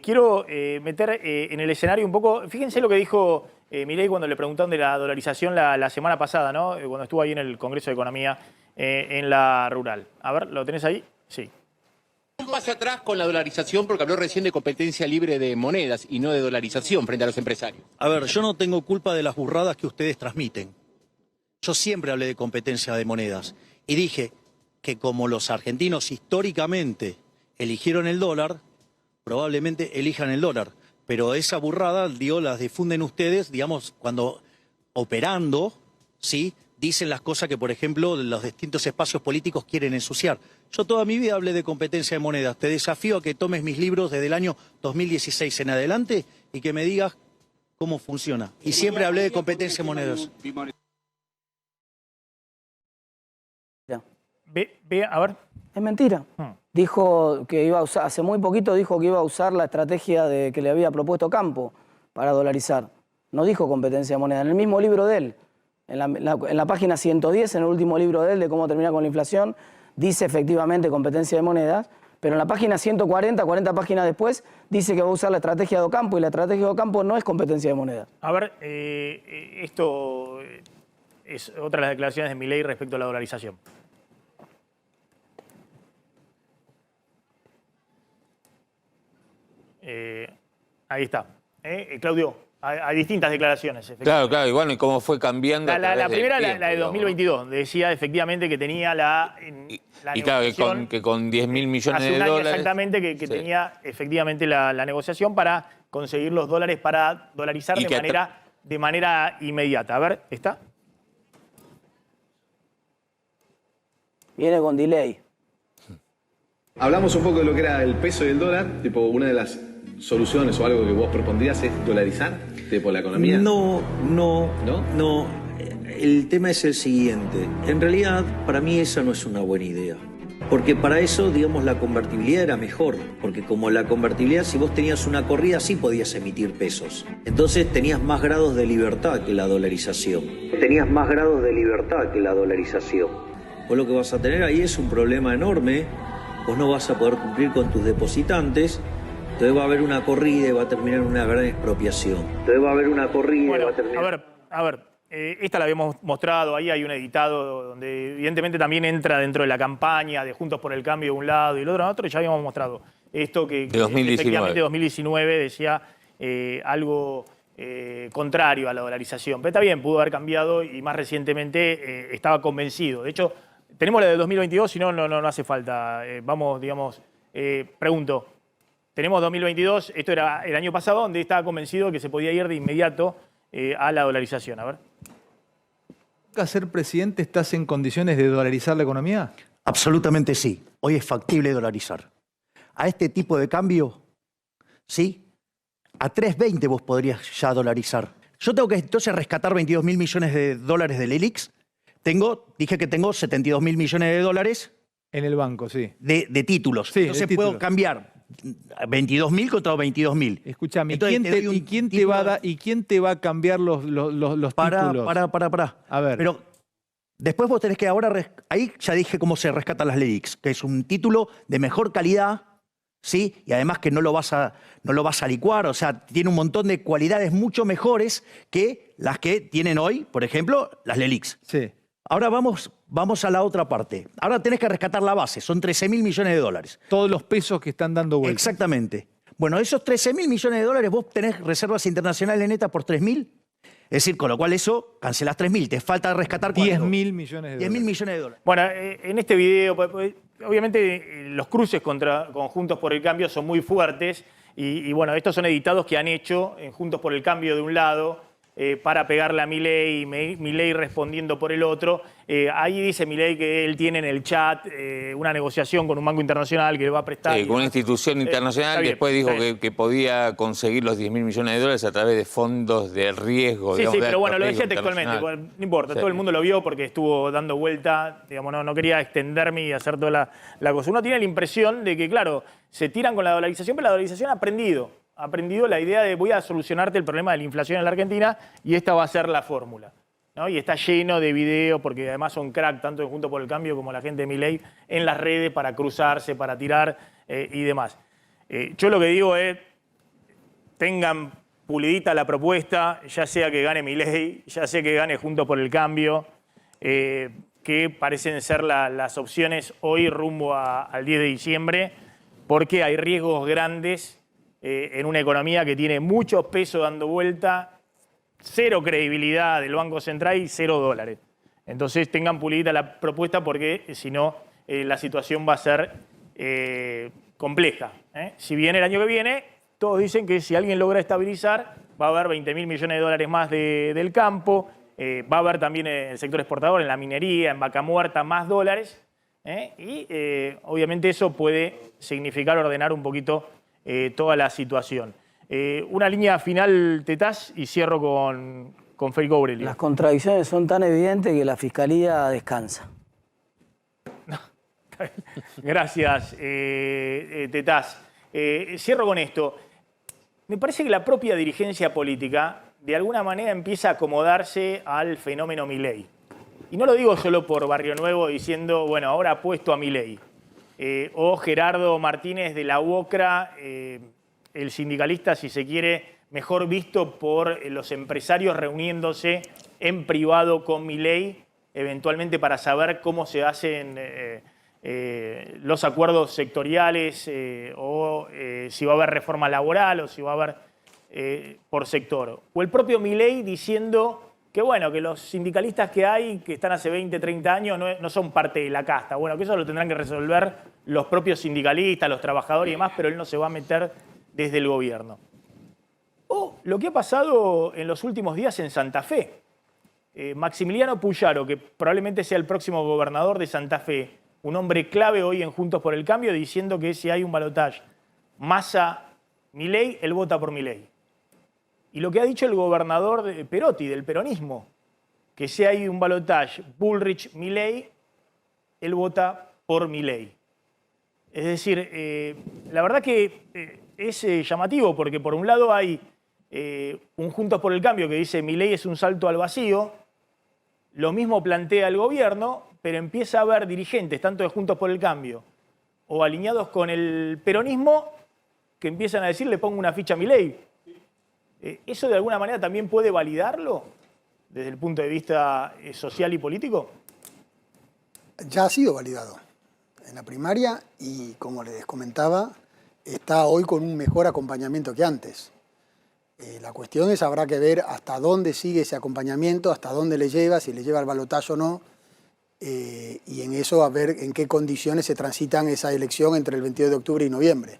Quiero meter en el escenario un poco, fíjense lo que dijo Milei cuando le preguntaron de la dolarización la semana pasada, ¿no? Cuando estuvo ahí en el Congreso de Economía en la rural. A ver, ¿lo tenés ahí? Sí. Un paso atrás con la dolarización porque habló recién de competencia libre de monedas y no de dolarización frente a los empresarios. A ver, yo no tengo culpa de las burradas que ustedes transmiten. Yo siempre hablé de competencia de monedas y dije que como los argentinos históricamente eligieron el dólar, probablemente elijan el dólar. Pero esa burrada, digo, las difunden ustedes, digamos, cuando operando, ¿sí?, dicen las cosas que, por ejemplo, los distintos espacios políticos quieren ensuciar. Yo toda mi vida hablé de competencia de monedas. Te desafío a que tomes mis libros desde el año 2016 en adelante y que me digas cómo funciona. Y siempre hablé de competencia de monedas. A ver. Es mentira. Dijo que iba a usar, hace muy poquito dijo que iba a usar la estrategia que le había propuesto Campo para dolarizar. No dijo competencia de moneda. En el mismo libro de él, en la página 110, en el último libro de él de cómo terminar con la inflación, dice efectivamente competencia de monedas, pero en la página 140, 40 páginas después, dice que va a usar la estrategia de Ocampo y la estrategia de Ocampo no es competencia de monedas. A ver, esto es otra de las declaraciones de Milei respecto a la dolarización. Ahí está. Claudio, a distintas declaraciones. Claro, igual, y cómo fue cambiando. La primera, la de 2022, decía efectivamente que tenía la y claro, que con 10.000 millones hace de un año dólares. exactamente que Sí. tenía efectivamente la negociación para conseguir los dólares para dolarizar Y que de manera inmediata. A ver, ¿está? Viene con delay. Hablamos un poco de lo que era el peso y el dólar, tipo una de las soluciones o algo que vos propondrías es dolarizar, tipo la economía. No. ¿No? El tema es el siguiente. En realidad, para mí esa no es una buena idea. Porque para eso, digamos, la convertibilidad era mejor. Porque como la convertibilidad, si vos tenías una corrida, sí podías emitir pesos. Entonces tenías más grados de libertad que la dolarización. Vos lo que vas a tener ahí es un problema enorme. Vos no vas a poder cumplir con tus depositantes. Entonces va a haber una corrida y va a terminar en una gran expropiación. Bueno, a ver, esta la habíamos mostrado, ahí hay un editado donde evidentemente también entra dentro de la campaña de Juntos por el Cambio de un lado y el otro, y ya habíamos mostrado esto que De 2019. efectivamente 2019 decía algo contrario a la dolarización. Pero está bien, pudo haber cambiado y más recientemente estaba convencido. De hecho, tenemos la de 2022, si no, no hace falta. Vamos, digamos, pregunto. Tenemos 2022, esto era el año pasado, donde estaba convencido que se podía ir de inmediato a la dolarización. A ver. ¿Nunca ser presidente estás en condiciones de dolarizar la economía? Absolutamente sí. Hoy es factible dolarizar. A este tipo de cambio, ¿sí? A 3.20 vos podrías ya dolarizar. Yo tengo que entonces rescatar 22.000 millones de dólares del ELIX. Dije que tengo 72.000 millones de dólares. En el banco, sí. De títulos. Sí, entonces de títulos. puedo cambiar 22.000 contra 22.000. Escúchame, Entonces, ¿quién te va a cambiar los títulos? Pará. A ver. Pero después vos tenés que ahí ya dije cómo se rescatan las LELIX, que es un título de mejor calidad, ¿sí? Y además que no lo vas a licuar, o sea, tiene un montón de cualidades mucho mejores que las que tienen hoy, por ejemplo, las LELIX. Sí. Ahora vamos a la otra parte. Ahora tenés que rescatar la base, son 13.000 millones de dólares. Todos los pesos que están dando vuelta. Exactamente. Bueno, esos 13.000 millones de dólares, vos tenés reservas internacionales netas por 3.000. Es decir, con lo cual eso, cancelás 3.000. Te falta rescatar 10.000 millones de dólares. 10.000 millones de dólares. Bueno, en este video, obviamente los cruces contra Juntos por el Cambio son muy fuertes y bueno, estos son editados que han hecho en Juntos por el Cambio de un lado para pegarle a Milei, Milei respondiendo por el otro. Ahí dice Milei que él tiene en el chat una negociación con un banco internacional que le va a prestar. Con una institución internacional, bien, después dijo que podía conseguir los 10.000 millones de dólares a través de fondos de riesgo. Sí, digamos, sí, de pero bueno, alto lo riesgo decía textualmente, internacional. no importa, Sí. todo el mundo lo vio porque estuvo dando vuelta, digamos, no quería extenderme y hacer toda la cosa. Uno tiene la impresión de que, claro, se tiran con la dolarización, pero la dolarización ha aprendido la idea de voy a solucionarte el problema de la inflación en la Argentina y esta va a ser la fórmula, ¿no? Y está lleno de videos, porque además son crack, tanto de Juntos por el Cambio como la gente de Milei, en las redes para cruzarse, para tirar y demás. Yo lo que digo es, tengan pulidita la propuesta, ya sea que gane Milei, ya sea que gane Juntos por el Cambio, que parecen ser las opciones hoy rumbo al 10 de diciembre, porque hay riesgos grandes en una economía que tiene mucho peso dando vuelta, cero credibilidad del Banco Central y 0 dólares. Entonces tengan pulidita la propuesta porque si no la situación va a ser compleja. Si bien el año que viene, todos dicen que si alguien logra estabilizar, va a haber 20.000 millones de dólares más del campo, va a haber también en el sector exportador, en la minería, en Vaca Muerta, más dólares. Y obviamente eso puede significar ordenar un poquito toda la situación. Una línea final, Tetaz, y cierro con Federico Aurelio. Las contradicciones son tan evidentes que la Fiscalía descansa. Gracias, Tetaz. Cierro con esto. Me parece que la propia dirigencia política de alguna manera empieza a acomodarse al fenómeno Milei. Y no lo digo solo por Barrio Nuevo diciendo, bueno, ahora apuesto a Milei. O Gerardo Martínez de la UOCRA, el sindicalista, si se quiere, mejor visto por los empresarios reuniéndose en privado con Milei, eventualmente para saber cómo se hacen los acuerdos sectoriales o si va a haber reforma laboral o si va a haber por sector. O el propio Milei diciendo que bueno, que los sindicalistas que hay, que están hace 20, 30 años, no son parte de la casta. Bueno, que eso lo tendrán que resolver los propios sindicalistas, los trabajadores y demás, pero él no se va a meter desde el gobierno. O lo que ha pasado en los últimos días en Santa Fe. Maximiliano Puyaro, que probablemente sea el próximo gobernador de Santa Fe, un hombre clave hoy en Juntos por el Cambio, diciendo que si hay un balotaje Massa-Milei, él vota por Milei. Y lo que ha dicho el gobernador de Perotti, del peronismo, que si hay un balotaje Bullrich-Milei, él vota por Milei. Es decir, la verdad que es llamativo, porque por un lado hay un Juntos por el Cambio que dice Milei es un salto al vacío, lo mismo plantea el gobierno, pero empieza a haber dirigentes, tanto de Juntos por el Cambio o alineados con el peronismo, que empiezan a decir le pongo una ficha a Milei. ¿Eso de alguna manera también puede validarlo desde el punto de vista social y político? Ya ha sido validado en la primaria y, como les comentaba, está hoy con un mejor acompañamiento que antes. La cuestión es, habrá que ver hasta dónde sigue ese acompañamiento, hasta dónde le lleva, si le lleva al balotaje o no, y en eso a ver en qué condiciones se transitan esa elección entre el 22 de octubre y noviembre.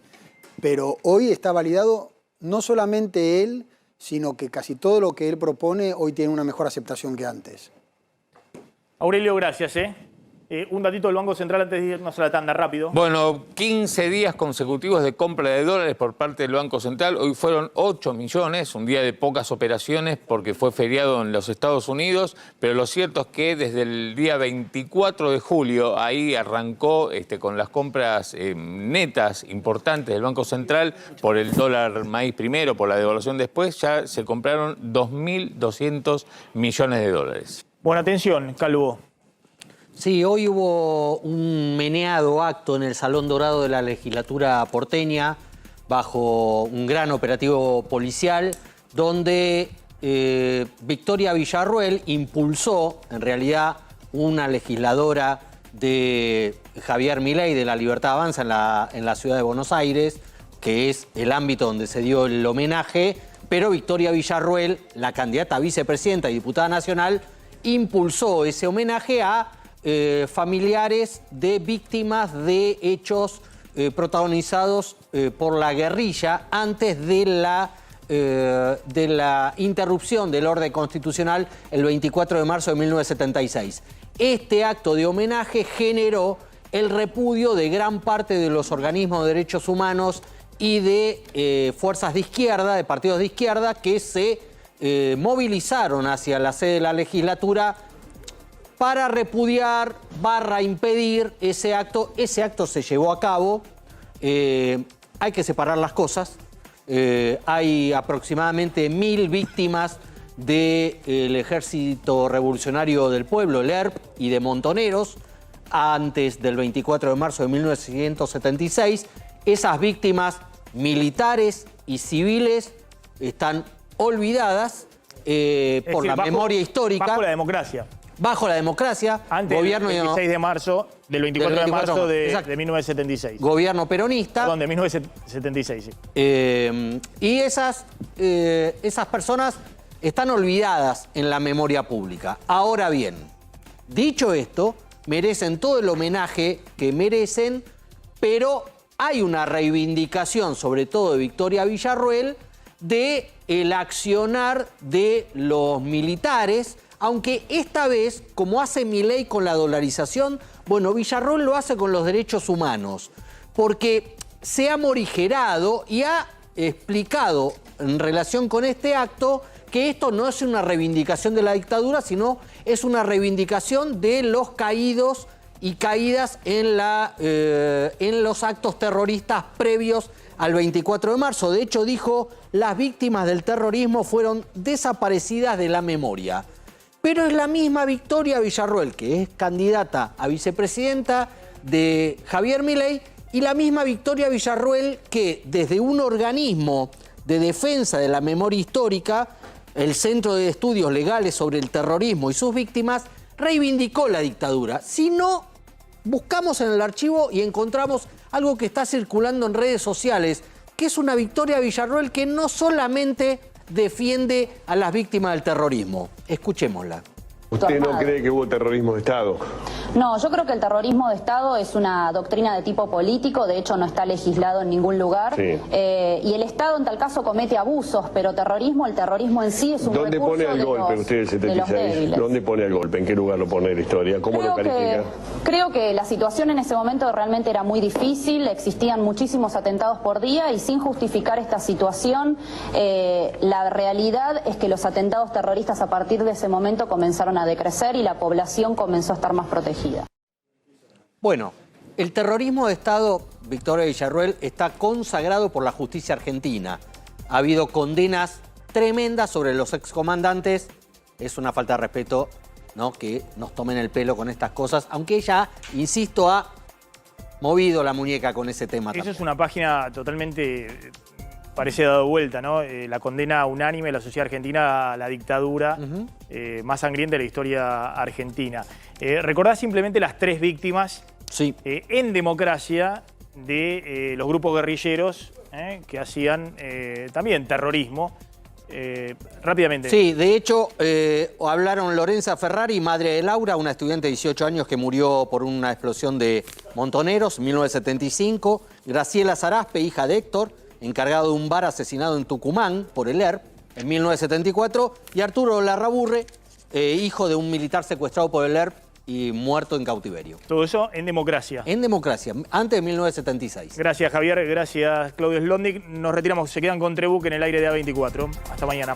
Pero hoy está validado no solamente él, sino que casi todo lo que él propone hoy tiene una mejor aceptación que antes. Aurelio, gracias. Un datito del Banco Central antes de irnos a la tanda, rápido. Bueno, 15 días consecutivos de compra de dólares por parte del Banco Central. Hoy fueron 8 millones, un día de pocas operaciones porque fue feriado en los Estados Unidos, pero lo cierto es que desde el día 24 de julio, ahí arrancó con las compras netas importantes del Banco Central por el dólar maíz primero, por la devaluación después, ya se compraron 2.200 millones de dólares. Buena atención, Calvo. Sí, hoy hubo un meneado acto en el Salón Dorado de la Legislatura porteña bajo un gran operativo policial donde Victoria Villarruel impulsó, en realidad, una legisladora de Javier Milei de La Libertad Avanza en la ciudad de Buenos Aires, que es el ámbito donde se dio el homenaje, pero Victoria Villarruel, la candidata a vicepresidenta y diputada nacional, impulsó ese homenaje a familiares de víctimas de hechos protagonizados por la guerrilla antes de la interrupción del orden constitucional el 24 de marzo de 1976. Este acto de homenaje generó el repudio de gran parte de los organismos de derechos humanos y de fuerzas de izquierda, de partidos de izquierda, que se movilizaron hacia la sede de la legislatura para repudiar, impedir ese acto. Ese acto se llevó a cabo. Hay que separar las cosas. Hay aproximadamente 1000 víctimas del Ejército Revolucionario del Pueblo, el ERP, y de montoneros, antes del 24 de marzo de 1976. Esas víctimas militares y civiles están olvidadas por la memoria histórica. Bajo la democracia. Bajo la democracia. Antes del 26 de marzo, del 24 de marzo de 1976. Gobierno peronista. Perdón, de 1976, sí. Y esas personas están olvidadas en la memoria pública. Ahora bien, dicho esto, merecen todo el homenaje que merecen, pero hay una reivindicación, sobre todo de Victoria Villarruel, de el accionar de los militares, aunque esta vez, como hace Milei con la dolarización, bueno, Villarruel lo hace con los derechos humanos, porque se ha morigerado y ha explicado en relación con este acto que esto no es una reivindicación de la dictadura, sino es una reivindicación de los caídos y caídas en los actos terroristas previos al 24 de marzo. De hecho, dijo, las víctimas del terrorismo fueron desaparecidas de la memoria. Pero es la misma Victoria Villarruel, que es candidata a vicepresidenta de Javier Milei, y la misma Victoria Villarruel que desde un organismo de defensa de la memoria histórica, el Centro de Estudios Legales sobre el Terrorismo y sus Víctimas, reivindicó la dictadura. Si no, buscamos en el archivo y encontramos algo que está circulando en redes sociales que es una victoria Villarroel que no solamente defiende a las víctimas del terrorismo. Escuchémosla. ¿Usted no cree que hubo terrorismo de Estado? No, yo creo que el terrorismo de Estado es una doctrina de tipo político, de hecho no está legislado en ningún lugar. Sí. Y el Estado en tal caso comete abusos, pero el terrorismo en sí es un ¿Dónde recurso pone al golpe usted el 76? ¿Dónde pone al golpe? ¿En qué lugar lo pone la historia? ¿Cómo lo califica? Creo que la situación en ese momento realmente era muy difícil, existían muchísimos atentados por día y sin justificar esta situación, la realidad es que los atentados terroristas a partir de ese momento comenzaron a decrecer y la población comenzó a estar más protegida. Bueno, el terrorismo de Estado, Victoria Villarroel, está consagrado por la justicia argentina. Ha habido condenas tremendas sobre los excomandantes. Es una falta de respeto, ¿no?, que nos tomen el pelo con estas cosas, aunque ella, insisto, ha movido la muñeca con ese tema. Eso es una página totalmente... parece dado vuelta, ¿no? La condena unánime de la sociedad argentina a la dictadura más sangrienta de la historia argentina. Recordá simplemente las 3 víctimas en democracia de los grupos guerrilleros que hacían también terrorismo. Rápidamente. Sí, de hecho, hablaron Lorenza Ferrari, madre de Laura, una estudiante de 18 años que murió por una explosión de Montoneros en 1975. Graciela Zaraspe, hija de Héctor, encargado de un bar asesinado en Tucumán por el ERP en 1974, y Arturo Larraburre, hijo de un militar secuestrado por el ERP y muerto en cautiverio. Todo eso en democracia. En democracia, antes de 1976. Gracias, Javier. Gracias, Claudio Slondik. Nos retiramos. Se quedan con Trebuch en el aire de A24. Hasta mañana.